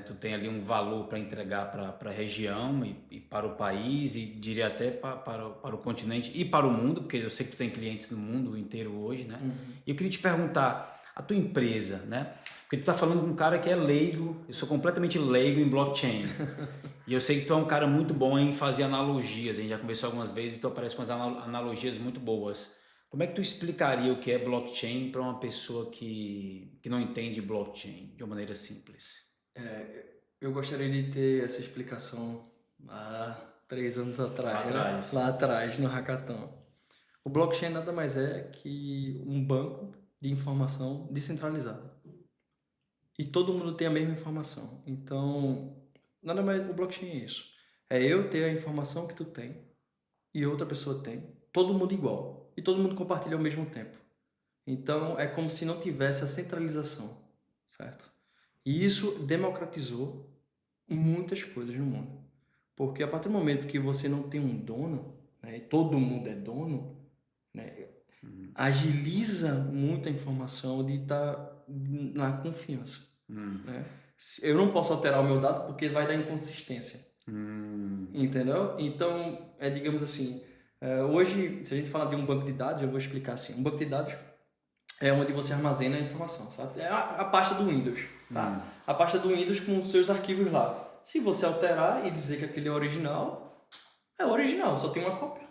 Tu tem ali um valor para entregar para a região e para o país e diria até para o continente e para o mundo, porque eu sei que tu tem clientes no mundo inteiro hoje, né? E eu queria te perguntar, a tua empresa, né? Porque tu tá falando com um cara que é leigo, eu sou completamente leigo em blockchain. E eu sei que tu é um cara muito bom em fazer analogias, a gente já conversou algumas vezes e tu aparece com as analogias muito boas. Como é que tu explicaria o que é blockchain para uma pessoa que não entende blockchain de uma maneira simples? Eu gostaria de ter essa explicação há 3 anos atrás, Lá né? atrás. Lá atrás, no Hackathon. O blockchain nada mais é que um banco de informação descentralizado. E todo mundo tem a mesma informação. Então, nada mais, o blockchain é isso. É eu ter a informação que tu tem e outra pessoa tem, todo mundo igual. E todo mundo compartilha ao mesmo tempo. Então, é como se não tivesse a centralização, certo? E isso democratizou muitas coisas no mundo. Porque a partir do momento que você não tem um dono, né, e todo mundo é dono, né, agiliza muito a informação de estar na confiança. Né? Eu não posso alterar o meu dado porque vai dar inconsistência. Entendeu? Então, digamos assim, hoje, se a gente falar de um banco de dados, eu vou explicar assim. Um banco de dados é onde você armazena a informação, sabe? É a pasta do Windows, tá? A pasta do Windows com os seus arquivos lá. Se você alterar e dizer que aquele é original, só tem uma cópia.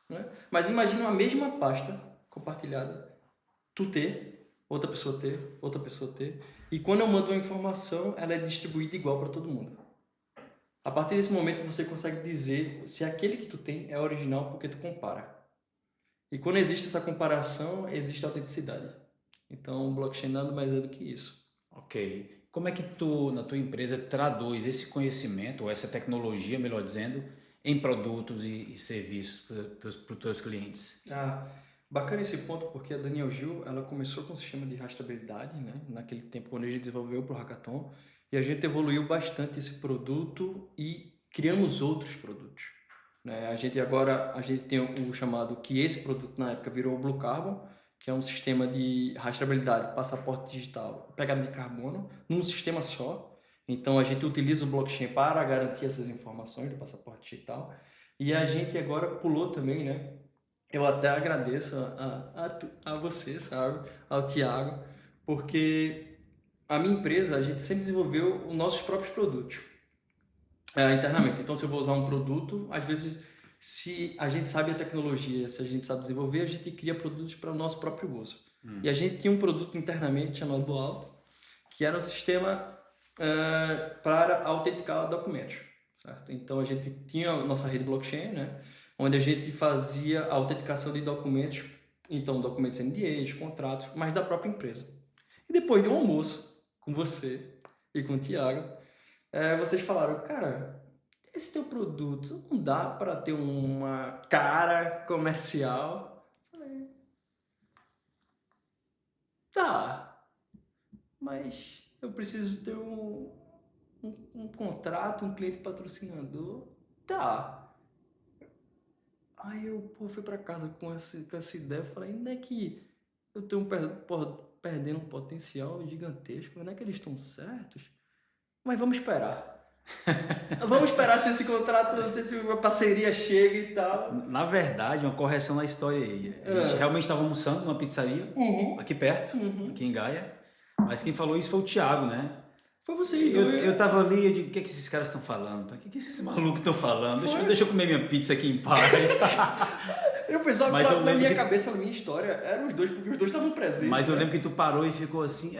Né? Mas imagina a mesma pasta compartilhada, tu ter, outra pessoa ter, outra pessoa ter, e quando eu mando uma informação, ela é distribuída igual para todo mundo. A partir desse momento você consegue dizer se aquele que tu tem é original porque tu compara. E quando existe essa comparação, existe autenticidade. Então, o blockchain nada mais é do que isso. Ok. Como é que tu, na tua empresa, traduz esse conhecimento, ou essa tecnologia, melhor dizendo, em produtos e serviços para os teus clientes? Bacana esse ponto, porque a Daniel Gil, ela começou com um sistema de rastreabilidade, né? Naquele tempo, quando a gente desenvolveu para o Hackathon, e a gente evoluiu bastante esse produto e criamos outros produtos. Né? A gente tem o chamado, que esse produto na época virou o Blue Carbon, que é um sistema de rastreabilidade, passaporte digital, pegada de carbono, num sistema só. Então a gente utiliza o blockchain para garantir essas informações do passaporte digital. E a gente agora pulou também, né? Eu até agradeço a você, sabe? Ao Thiago, porque a minha empresa, a gente sempre desenvolveu os nossos próprios produtos. Internamente. Então, se eu vou usar um produto, às vezes, se a gente sabe a tecnologia, se a gente sabe desenvolver, a gente cria produtos para o nosso próprio uso. E a gente tinha um produto internamente chamado Blowout, que era um sistema para autenticar documentos. Certo? Então, a gente tinha a nossa rede blockchain, né? Onde a gente fazia a autenticação de documentos, então documentos NDAs, contratos, mas da própria empresa. E depois de um almoço com você e com o Thiago, vocês falaram, cara, esse teu produto não dá para ter uma cara comercial? Eu falei, tá, mas eu preciso ter um contrato, um cliente patrocinador? Tá. Aí eu fui para casa com essa ideia, falei, não é que eu tenho perdendo um potencial gigantesco, não é que eles estão certos? Mas vamos esperar. Vamos esperar se esse contrato, se essa parceria chega e tal. Na verdade, uma correção na história aí. A gente realmente estava almoçando numa pizzaria, aqui perto, aqui em Gaia. Mas quem falou isso foi o Thiago, né? Foi você. Eu tava ali, eu digo, o que é que esses caras estão falando? O que esses malucos estão falando? Deixa eu comer minha pizza aqui em paz. Eu pensava que na minha cabeça, na minha história, eram os dois, porque os dois estavam presentes. Mas eu lembro que tu parou e ficou assim,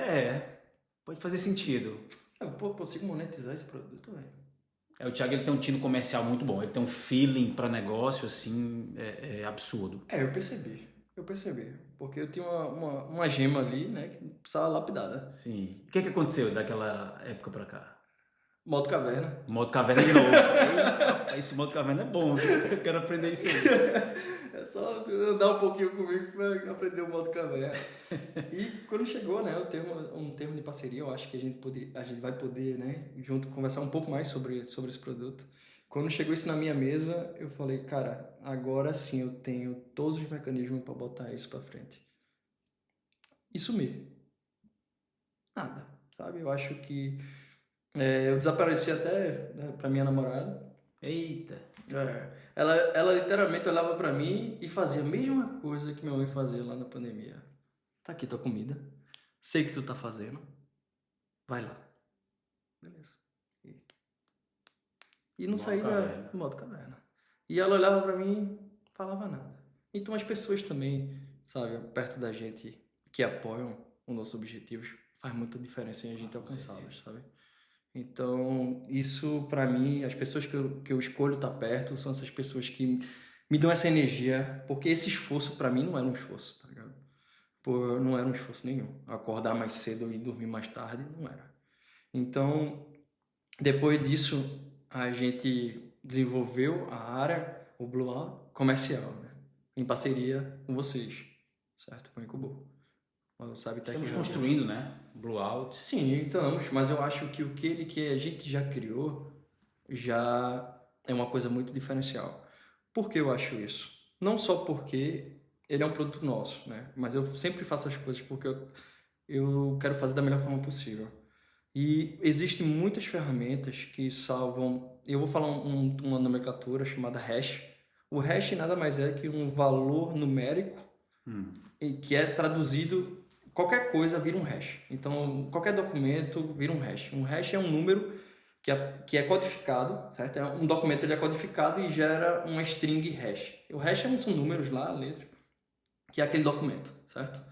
pode fazer sentido. Eu consigo monetizar esse produto, velho. O Thiago, ele tem um tino comercial muito bom, ele tem um feeling para negócio, assim, absurdo. Eu percebi, porque eu tinha uma gema ali, né, que precisava lapidada. Sim. O que aconteceu daquela época pra cá? Modo caverna. Modo caverna de novo. Eita, esse modo caverna é bom, eu quero aprender isso aí. É só andar um pouquinho comigo para aprender o modo caverna. E quando chegou, né, um termo de parceria, eu acho que a gente vai poder, né, junto conversar um pouco mais sobre esse produto. Quando chegou isso na minha mesa, eu falei, cara, agora sim eu tenho todos os mecanismos para botar isso para frente. E sumir. Nada, sabe? Eu acho que eu desapareci até, né, para minha namorada. Eita! Ela literalmente olhava para mim e fazia a mesma coisa que minha mãe fazia lá na pandemia. Tá aqui tua comida. sei que tu tá fazendo, vai lá. Beleza. E não saía do modo caverna. E ela olhava pra mim, falava nada. Então as pessoas também, sabe, perto da gente, que apoiam os nossos objetivos, faz muita diferença em a gente alcançá-los, sabe? Então, isso pra mim, as pessoas que eu escolho estar perto são essas pessoas que me dão essa energia, porque esse esforço pra mim não era um esforço, tá ligado? Não era um esforço nenhum. Acordar mais cedo e dormir mais tarde, não era. Então, depois disso, a gente desenvolveu a área, o Blue Out, comercial, né? Em parceria com vocês, certo? Com o Incubo. Estamos construindo, né? Blue Out. Sim, estamos, mas eu acho que o que a gente já criou já é uma coisa muito diferencial. Por que eu acho isso? Não só porque ele é um produto nosso, né? Mas eu sempre faço as coisas porque eu quero fazer da melhor forma possível. E existem muitas ferramentas que salvam. Eu vou falar uma nomenclatura chamada hash. O hash nada mais é que um valor numérico que é traduzido. Qualquer coisa vira um hash. Então, qualquer documento vira um hash. Um hash é um número que é codificado, certo? Um documento ele é codificado e gera uma string hash. O hash são números lá, letras, que é aquele documento, certo?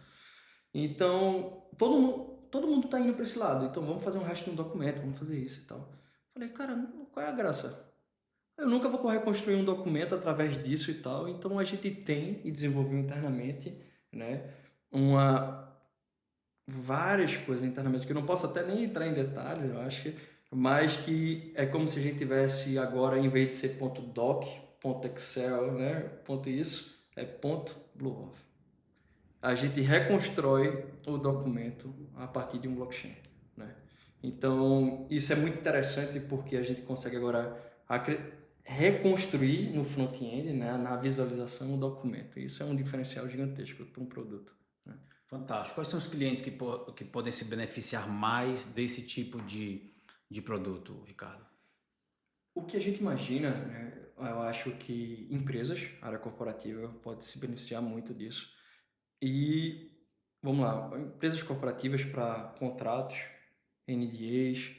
Então, todo mundo tá indo para esse lado. Então, vamos fazer um hash no documento, vamos fazer isso e tal. Falei, cara, qual é a graça? Eu nunca vou reconstruir um documento através disso e tal. Então, a gente tem e desenvolveu internamente, né, várias coisas internamente, que eu não posso até nem entrar em detalhes, eu acho, mas que é como se a gente tivesse agora, em vez de ser .doc, .excel, né, .isso, é .bluehof. A gente reconstrói o documento a partir de um blockchain, né? Então, isso é muito interessante porque a gente consegue agora reconstruir no front-end, né, na visualização o documento. Isso é um diferencial gigantesco para um produto, né? Fantástico. Quais são os clientes que podem se beneficiar mais desse tipo de produto, Ricardo? O que a gente imagina, né, eu acho que empresas, área corporativa, pode se beneficiar muito disso. E, vamos lá, empresas corporativas para contratos, NDAs,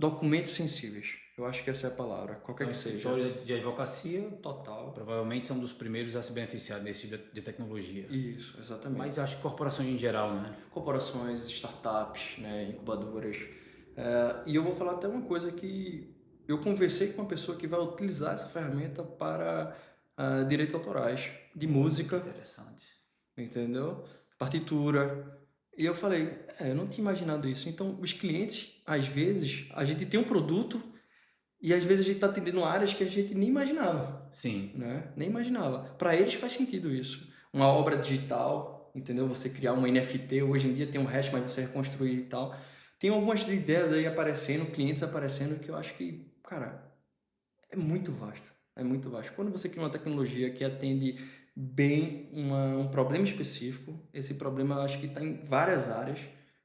documentos sensíveis. Eu acho que essa é a palavra, qualquer que seja. Escritórios de advocacia, total. Provavelmente são dos primeiros a se beneficiar desse tipo de tecnologia. Isso, exatamente. Mas eu acho que corporações em geral, né? Corporações, startups, né, incubadoras. E eu vou falar até uma coisa que eu conversei com uma pessoa que vai utilizar essa ferramenta para direitos autorais, de música. Interessante. Entendeu? Partitura. E eu falei, eu não tinha imaginado isso. Então, os clientes, às vezes, a gente tem um produto e às vezes a gente está atendendo áreas que a gente nem imaginava. Sim. Né? Nem imaginava. Para eles faz sentido isso. Uma obra digital, entendeu? Você criar um NFT, hoje em dia tem um hash, mas você reconstruir e tal. Tem algumas ideias aí aparecendo, clientes aparecendo, que eu acho que, cara, é muito vasto. É muito vasto. Quando você cria uma tecnologia que atende bem um problema específico, esse problema eu acho que está em várias áreas,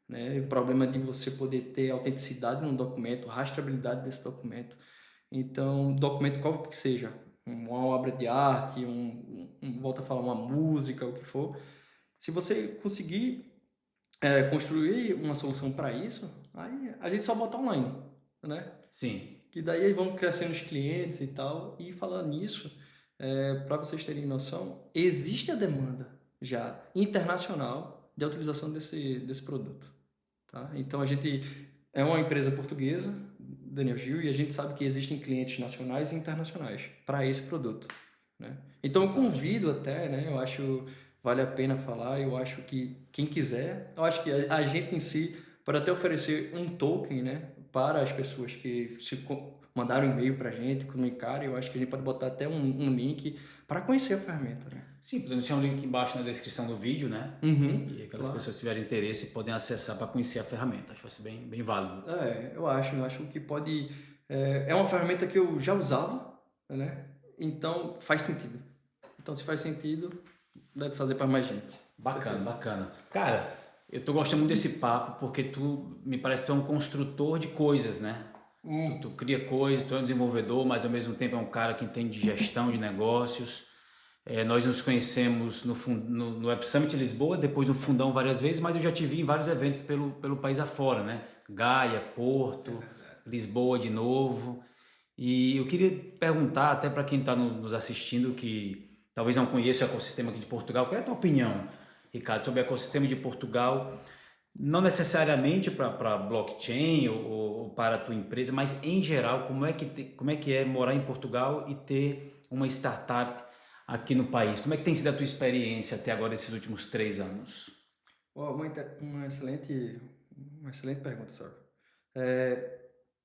né? O problema de você poder ter autenticidade no documento, rastreabilidade desse documento. Então, documento qual que seja, uma obra de arte, volta a falar, uma música, o que for, se você conseguir construir uma solução para isso, aí a gente só bota online, né? Sim. Que daí vão crescendo os clientes e tal. E falando nisso, para vocês terem noção, existe a demanda já internacional de utilização desse produto. Tá? Então a gente é uma empresa portuguesa, Daniel Gil, e a gente sabe que existem clientes nacionais e internacionais para esse produto. Né? Então eu convido até, né, eu acho vale a pena falar, eu acho que quem quiser, eu acho que a gente em si pode até oferecer um token, né, para as pessoas que se mandaram e-mail para a gente, comunicarem. Eu acho que a gente pode botar até um link para conhecer a ferramenta, né? Sim, podemos deixar um link embaixo na descrição do vídeo, né? E aquelas pessoas que tiverem interesse podem acessar para conhecer a ferramenta. Acho que vai ser bem válido. Eu acho que pode... É uma ferramenta que eu já usava, né? Então faz sentido. Então se faz sentido, deve fazer para mais gente. Bacana. Cara, eu tô gostando muito desse papo porque tu me parece que tu é um construtor de coisas, né? Tu cria coisas, tu é um desenvolvedor, mas ao mesmo tempo é um cara que entende de gestão de negócios. Nós nos conhecemos no Web Summit Lisboa, depois no Fundão várias vezes, mas eu já te vi em vários eventos pelo país afora, né? Gaia, Porto, Lisboa de novo. E eu queria perguntar, até para quem está nos assistindo, que talvez não conheça o ecossistema aqui de Portugal, qual é a tua opinião, Ricardo, sobre o ecossistema de Portugal? Não necessariamente para blockchain ou para a tua empresa, mas em geral, como é que é morar em Portugal e ter uma startup aqui no país? Como é que tem sido a tua experiência até agora, esses últimos 3 anos? Uma excelente pergunta, Sérgio.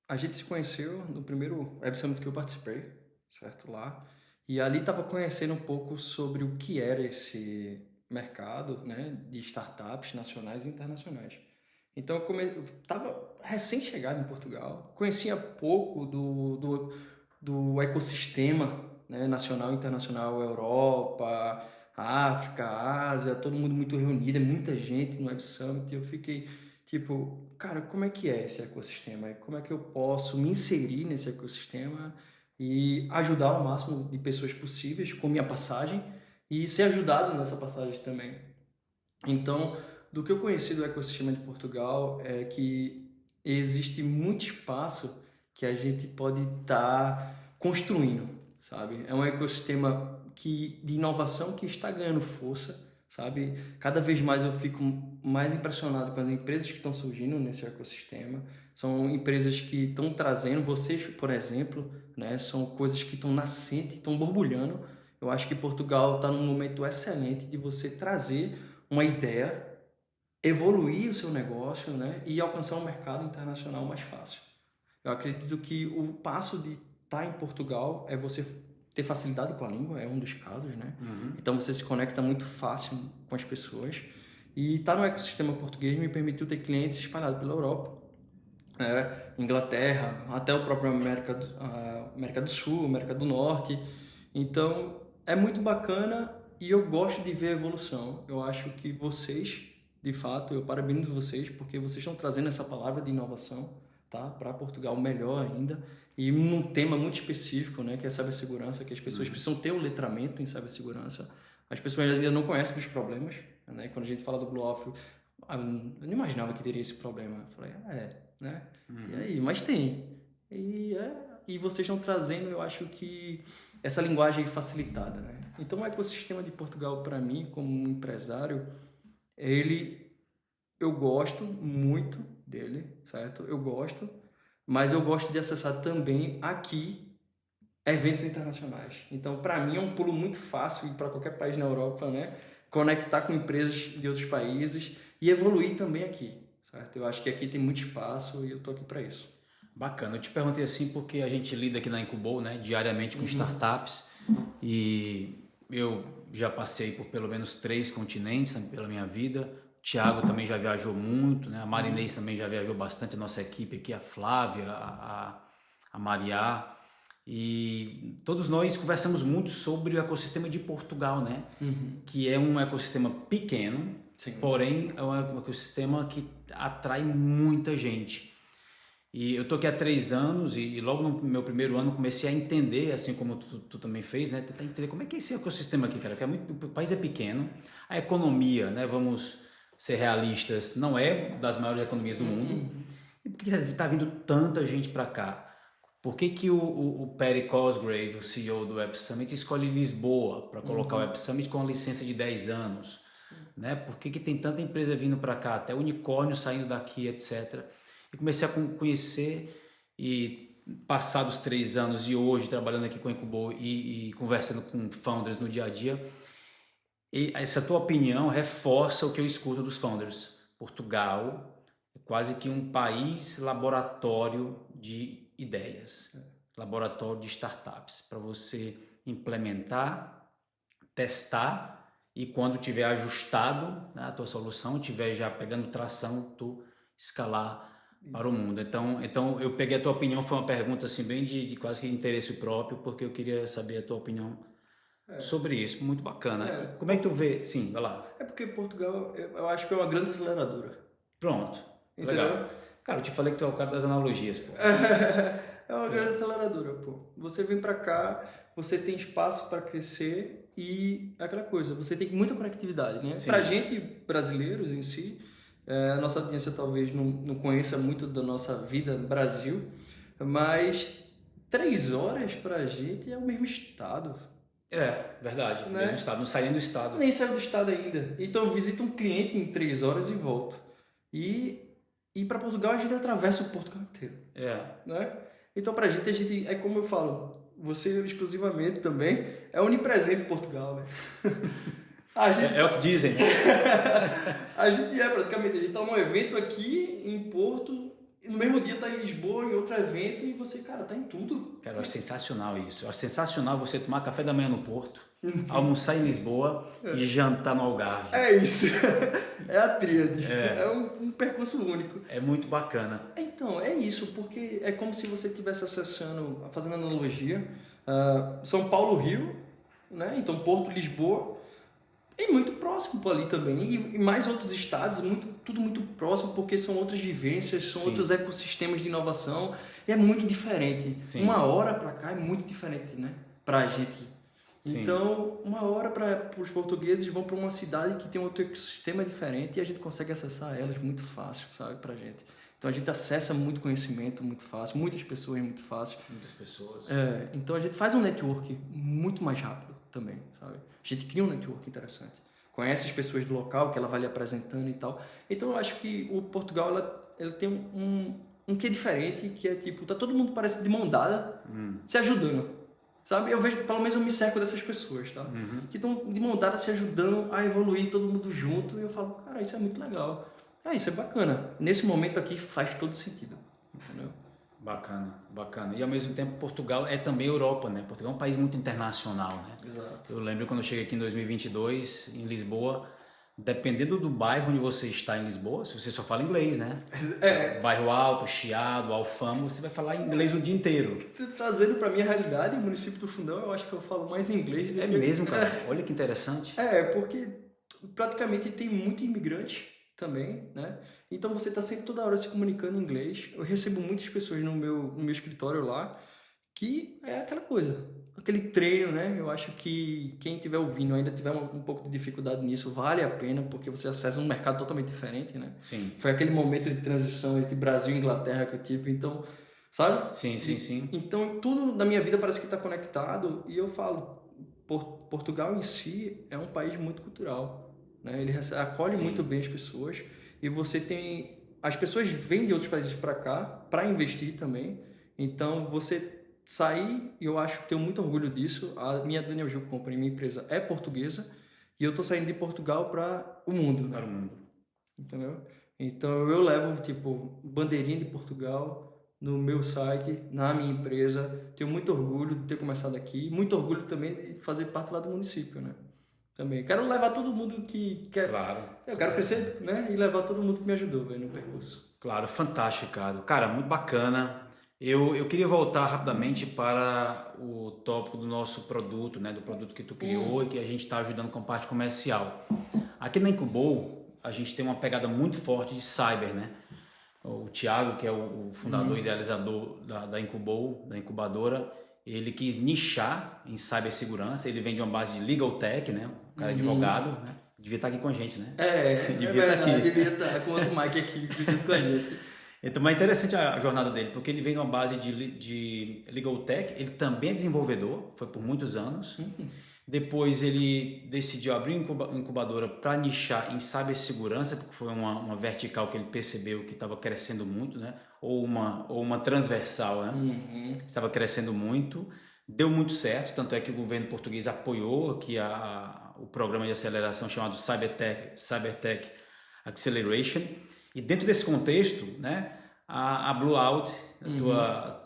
A gente se conheceu no primeiro Web Summit que eu participei, certo? Lá. E ali estava conhecendo um pouco sobre o que era esse mercado, né, de startups nacionais e internacionais. Então eu estava recém-chegado em Portugal, conhecia pouco do ecossistema, né, nacional e internacional, Europa, África, Ásia, todo mundo muito reunido, é muita gente no Web Summit, e eu fiquei tipo, cara, como é que é esse ecossistema? Como é que eu posso me inserir nesse ecossistema e ajudar o máximo de pessoas possíveis com minha passagem e ser ajudado nessa passagem também? Então, do que eu conheci do ecossistema de Portugal é que existe muito espaço que a gente pode estar construindo, sabe? É um ecossistema de inovação que está ganhando força, sabe? Cada vez mais eu fico mais impressionado com as empresas que estão surgindo nesse ecossistema. São empresas que estão trazendo, vocês, por exemplo, né? São coisas que estão nascendo, estão borbulhando. Eu acho que Portugal está num momento excelente de você trazer uma ideia, evoluir o seu negócio, né? E alcançar um mercado internacional mais fácil. Eu acredito que o passo de estar em Portugal é você ter facilidade com a língua, é um dos casos, né? Uhum. Então você se conecta muito fácil com as pessoas. E estar no ecossistema português me permitiu ter clientes espalhados pela Europa, né? Inglaterra, até o próprio América do Sul, América do Norte. Então é muito bacana e eu gosto de ver a evolução. Eu acho que vocês, de fato, eu parabenizo vocês porque vocês estão trazendo essa palavra de inovação, tá? Para Portugal melhor ainda. E num tema muito específico, né, que é cibersegurança, que as pessoas precisam ter um letramento em cibersegurança. As pessoas ainda não conhecem dos problemas, né? Quando a gente fala do BlueOffice, eu não imaginava que teria esse problema. Eu falei, né? E aí? Mas tem. E vocês estão trazendo, eu acho que essa linguagem facilitada, né? Então o ecossistema de Portugal, para mim, como um empresário, eu gosto muito dele, certo? Eu gosto, mas eu gosto de acessar também aqui eventos internacionais. Então, para mim é um pulo muito fácil ir para qualquer país na Europa, né? Conectar com empresas de outros países e evoluir também aqui, certo? Eu acho que aqui tem muito espaço e eu tô aqui para isso. Bacana, eu te perguntei assim porque a gente lida aqui na Incubou, né, diariamente com startups e eu já passei por pelo menos 3 continentes pela minha vida. O Thiago também já viajou muito, né? A Marinês também já viajou bastante, a nossa equipe aqui, a Flávia, a Mariá. E todos nós conversamos muito sobre o ecossistema de Portugal, né? Que é um ecossistema pequeno, Sim. porém é um ecossistema que atrai muita gente. E eu tô aqui há 3 anos e logo no meu primeiro ano comecei a entender, assim como tu também fez, né? Tentar entender como é que é esse ecossistema aqui, cara. Porque o país é pequeno, a economia, né? Vamos ser realistas, não é das maiores economias do mundo. E por que está vindo tanta gente para cá? Por que o Perry Cosgrave, o CEO do Web Summit, escolhe Lisboa para colocar o Web Summit com a licença de 10 anos? Né? Por que tem tanta empresa vindo para cá, até unicórnio saindo daqui, etc. E comecei a conhecer e passados 3 anos e hoje trabalhando aqui com a Incubou e conversando com founders no dia a dia, e essa tua opinião reforça o que eu escuto dos founders. Portugal é quase que um país laboratório de ideias, laboratório de startups, para você implementar, testar e quando tiver ajustado, né, a tua solução, tiver já pegando tração, tu escalar para o mundo. Então eu peguei a tua opinião, foi uma pergunta assim bem de quase que interesse próprio, porque eu queria saber a tua opinião sobre isso. Muito bacana. Como é que tu vê? Sim, vai lá. É porque Portugal, eu acho que é uma grande aceleradora. Pronto. Entendeu? Legal. Cara, eu te falei que tu é o cara das analogias, pô. É uma grande aceleradora, pô. Você vem pra cá, você tem espaço para crescer e aquela coisa, você tem muita conectividade, né? Sim. Pra gente, brasileiros em si, a nossa audiência talvez não conheça muito da nossa vida no Brasil, mas 3 horas pra gente é o mesmo estado. Verdade. Né? Mesmo estado, não sai nem do estado. Nem saiu do estado ainda. Então eu visito um cliente em 3 horas e volto. E para Portugal a gente atravessa o Portugal inteiro. Né? Então pra gente é como eu falo, você exclusivamente também é onipresente em Portugal, né? É o que dizem. A gente praticamente, a gente tá num evento aqui em Porto, e no mesmo dia tá em Lisboa, em outro evento, e você, cara, tá em tudo. Cara, eu acho sensacional isso. Eu acho sensacional você tomar café da manhã no Porto, almoçar em Lisboa e jantar no Algarve. É isso. É a tríade. É um percurso único. É muito bacana. Então, é isso, porque é como se você estivesse acessando, fazendo analogia, São Paulo, Rio, né? Então Porto, Lisboa, e muito próximo por ali também, e mais outros estados, tudo muito próximo, porque são outras vivências, são outros ecossistemas de inovação, e é muito diferente. Sim. 1 hora para cá é muito diferente, né? Pra gente. Sim. Então, 1 hora para os portugueses vão para uma cidade que tem outro ecossistema diferente e a gente consegue acessar elas muito fácil, sabe, pra gente. Então a gente acessa muito conhecimento muito fácil, muitas pessoas muito fácil. Muitas pessoas. Então a gente faz um network muito mais rápido também, sabe? A gente cria um network interessante. Conhece as pessoas do local que ela vai lhe apresentando e tal. Então eu acho que o Portugal ela tem um que é diferente, que é tipo, tá todo mundo parece de mão dada, se ajudando. Sabe? Eu vejo, pelo menos eu me cerco dessas pessoas, tá? Que estão de mão dada se ajudando a evoluir todo mundo junto. E eu falo, cara, isso é muito legal. Isso é bacana. Nesse momento aqui faz todo sentido. Entendeu? Bacana, bacana. E ao mesmo tempo Portugal é também Europa, né? Portugal é um país muito internacional, né? Exato. Eu lembro quando eu cheguei aqui em 2022, em Lisboa, dependendo do bairro onde você está em Lisboa, se você só fala inglês, né? Bairro Alto, Chiado, Alfama, você vai falar inglês o dia inteiro. Trazendo para minha realidade, o município do Fundão, eu acho que eu falo mais inglês do que... mesmo, cara? Olha que interessante. Porque praticamente tem muito imigrante também, né? Então você está sempre toda hora se comunicando em inglês. Eu recebo muitas pessoas no meu escritório lá, que é aquela coisa, aquele treino, né? Eu acho que quem estiver ouvindo ainda tiver um pouco de dificuldade nisso, vale a pena, porque você acessa um mercado totalmente diferente, né? Sim. Foi aquele momento de transição entre Brasil e Inglaterra que eu tive, então, sabe? Sim. Então, tudo na minha vida parece que está conectado, e eu falo, Portugal em si é um país muito cultural, né? Ele acolhe muito bem as pessoas, e você tem... As pessoas vêm de outros países para cá para investir também, então você sair, eu acho que tenho muito orgulho disso. A minha Daniel Gil Company, minha empresa, é portuguesa, e eu tô saindo de Portugal para o mundo, né? Para o mundo. Entendeu? Então eu levo, tipo, bandeirinha de Portugal no meu site, na minha empresa. Tenho muito orgulho de ter começado aqui, muito orgulho também de fazer parte lá do município, né? Também. Quero levar todo mundo que quer... Claro. Eu quero crescer, né? E levar todo mundo que me ajudou, velho, no percurso. Claro, fantástico, Ricardo. Cara, muito bacana. Eu queria voltar rapidamente para o tópico do nosso produto, né? Do produto que tu criou e que a gente está ajudando com parte comercial. Aqui na Incubou, a gente tem uma pegada muito forte de cyber, né? O Thiago, que é o fundador e idealizador da Incubou, da incubadora, ele quis nichar em cibersegurança. Ele vem de uma base de legal tech, né? O cara é advogado, né? Devia estar aqui com a gente, né? Devia estar aqui. Devia estar com outro Mike aqui junto com a gente. Então, é interessante a jornada dele, porque ele vem de uma base de legal tech, ele também é desenvolvedor, foi por muitos anos. Depois ele decidiu abrir uma incubadora para nichar em cibersegurança, porque foi uma vertical que ele percebeu que estava crescendo muito, né? Ou uma transversal, né? Estava crescendo muito, deu muito certo, tanto é que o governo português apoiou aqui o programa de aceleração chamado Cybertech Acceleration. E dentro desse contexto, né, a Blueout,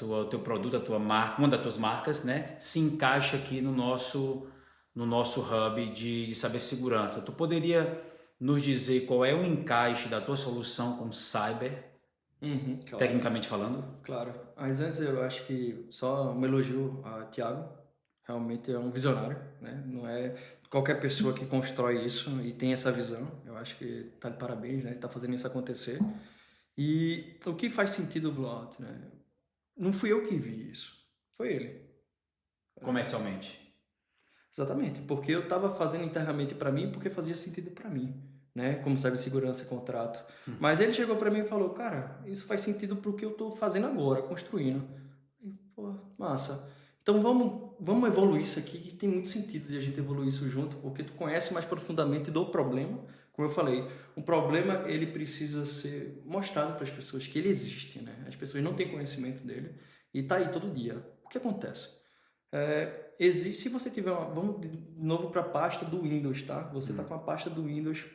o teu produto, a tua marca, uma das tuas marcas, né, se encaixa aqui no nosso hub de cibersegurança. Tu poderia nos dizer qual é o encaixe da tua solução com cyber, claro. tecnicamente falando? Claro. Mas antes eu acho que só um elogio a Thiago. Realmente é um visionário, né? Não é qualquer pessoa que constrói isso e tem essa visão. Eu acho que tá de parabéns, né? Ele tá fazendo isso acontecer. E o que faz sentido o Blueout, né? não fui eu que vi isso, foi ele. Comercialmente. Exatamente, porque eu estava fazendo internamente para mim porque fazia sentido para mim, né? Como cibersegurança e contrato. Mas ele chegou para mim e falou, cara, isso faz sentido pro que eu estou fazendo agora, construindo. E, pô, massa. Então vamos evoluir isso aqui, que tem muito sentido de a gente evoluir isso junto, porque tu conhece mais profundamente do problema. Como eu falei, o problema ele precisa ser mostrado para as pessoas que ele existe, né? As pessoas não têm conhecimento dele e tá aí todo dia. O que acontece? Existe, se você tiver vamos de novo para a pasta do Windows, tá? Você está com a pasta do Windows,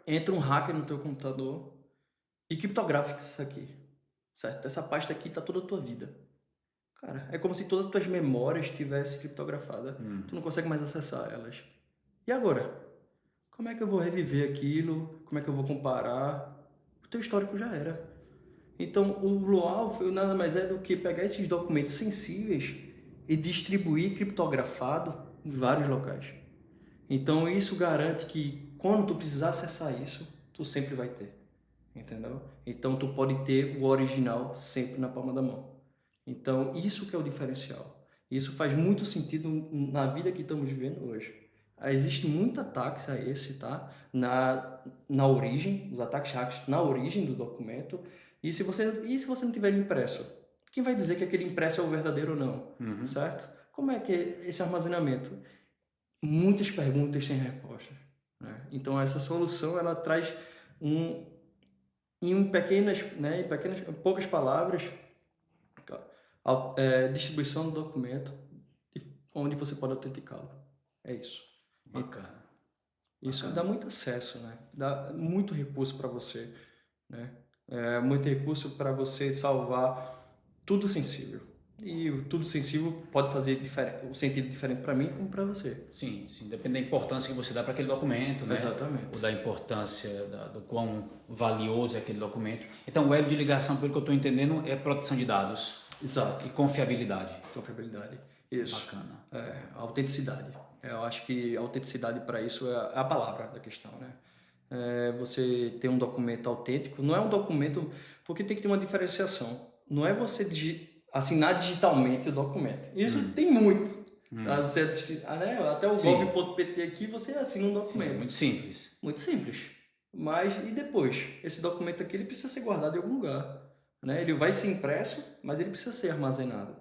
entra um hacker no teu computador e criptografa isso aqui, certo? Essa pasta aqui tá toda a tua vida. Cara, é como se todas as tuas memórias estivessem criptografadas. Tu não consegue mais acessar elas. E agora? Como é que eu vou reviver aquilo? Como é que eu vou comparar? O teu histórico já era. Então, o BlueWalf nada mais é do que pegar esses documentos sensíveis e distribuir criptografado em vários locais. Então, isso garante que quando tu precisar acessar isso, tu sempre vai ter. Entendeu? Então, tu pode ter o original sempre na palma da mão. Então, isso que é o diferencial. Isso faz muito sentido na vida que estamos vivendo hoje. Existe muito ataques a esse, tá? Na origem, os ataques hackers na origem do documento. E se você não tiver ele impresso? Quem vai dizer que aquele impresso é o verdadeiro ou não? Certo? Como é que é esse armazenamento? Muitas perguntas sem respostas, né? Então, essa solução, ela traz em poucas palavras, distribuição do documento onde você pode autenticá-lo. É isso. Bacana. Isso dá muito acesso, né? Dá muito recurso para você, né? Muito recurso para você salvar tudo sensível. E tudo sensível pode fazer um sentido diferente para mim como para você. Sim, sim, depende da importância que você dá para aquele documento, né? Exatamente. Ou da importância do quão valioso é aquele documento. Então, o elo de ligação, pelo que eu estou entendendo, é proteção de dados. Exato. E confiabilidade. Confiabilidade. Isso. Bacana. Autenticidade. Eu acho que autenticidade para isso é a palavra da questão, né? Você ter um documento autêntico, não é um documento, porque tem que ter uma diferenciação. Não é você assinar digitalmente o documento. Isso tem muito. Você, até o gov.pt aqui você assina um documento. Sim, muito simples. Muito simples. Mas e depois? Esse documento aqui ele precisa ser guardado em algum lugar. Né? Ele vai ser impresso, mas ele precisa ser armazenado.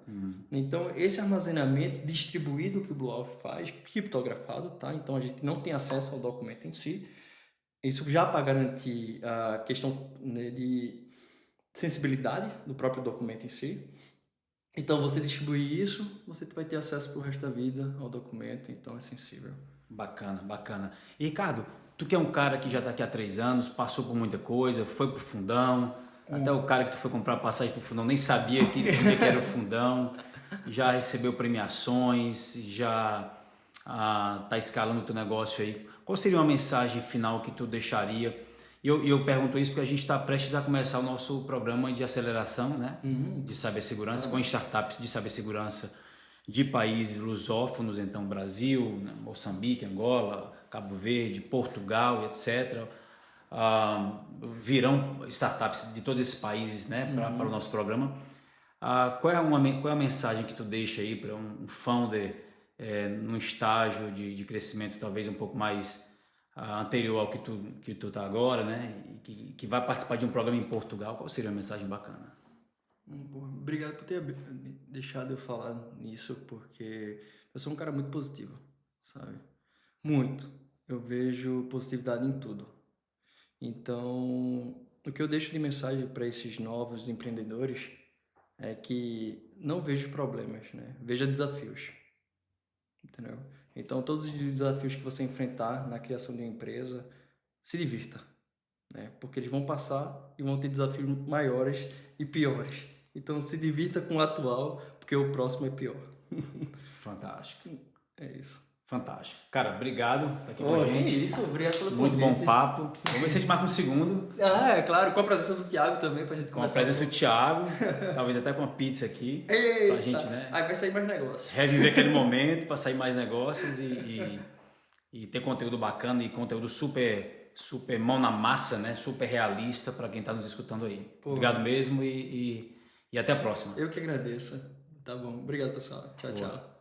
Então, esse armazenamento distribuído que o BlueWalf faz, criptografado, tá? Então a gente não tem acesso ao documento em si. Isso já para garantir a questão, né, de sensibilidade do próprio documento em si. Então, você distribuir isso, você vai ter acesso para o resto da vida ao documento, então é sensível. Bacana, bacana. E Ricardo, tu que é um cara que já está aqui há 3 anos, passou por muita coisa, foi pro fundão, até o cara que tu foi comprar passagem pro fundão nem sabia que era o fundão, já recebeu premiações, já tá escalando o teu negócio aí. Qual seria uma mensagem final que tu deixaria? E eu pergunto isso porque a gente está prestes a começar o nosso programa de aceleração, né? De cibersegurança, com startups de cibersegurança de países lusófonos, então Brasil, Moçambique, Angola, Cabo Verde, Portugal, etc. Virão startups de todos esses países, né, para o nosso programa. Qual é a mensagem que tu deixa aí para um founder num estágio de crescimento talvez um pouco mais anterior ao que tu tá agora, né, e que vai participar de um programa em Portugal? Qual seria uma mensagem bacana? Obrigado por ter deixado eu falar nisso, porque eu sou um cara muito positivo, sabe? Muito. Eu vejo positividade em tudo. Então, o que eu deixo de mensagem para esses novos empreendedores é que não vejo problemas, né? Veja desafios, entendeu? Então, todos os desafios que você enfrentar na criação de uma empresa, se divirta, né? Porque eles vão passar e vão ter desafios maiores e piores. Então, se divirta com o atual, porque o próximo é pior. Fantástico. É isso. Fantástico. Cara, obrigado por estar aqui com a gente. Que isso, obrigado pelo Muito convite. bom papo. Vamos ver se a gente marca um segundo. É claro, com a presença do Thiago também, pra gente Com a conversar. presença do Thiago, talvez até com uma pizza aqui. Eita, pra gente, né? Aí vai sair mais negócios. Reviver aquele momento para sair mais negócios e ter conteúdo bacana e conteúdo super mão na massa, né? Super realista para quem está nos escutando aí. Obrigado mesmo e e até a próxima. Eu que agradeço. Tá bom. Obrigado, pessoal. Tchau, Boa. tchau.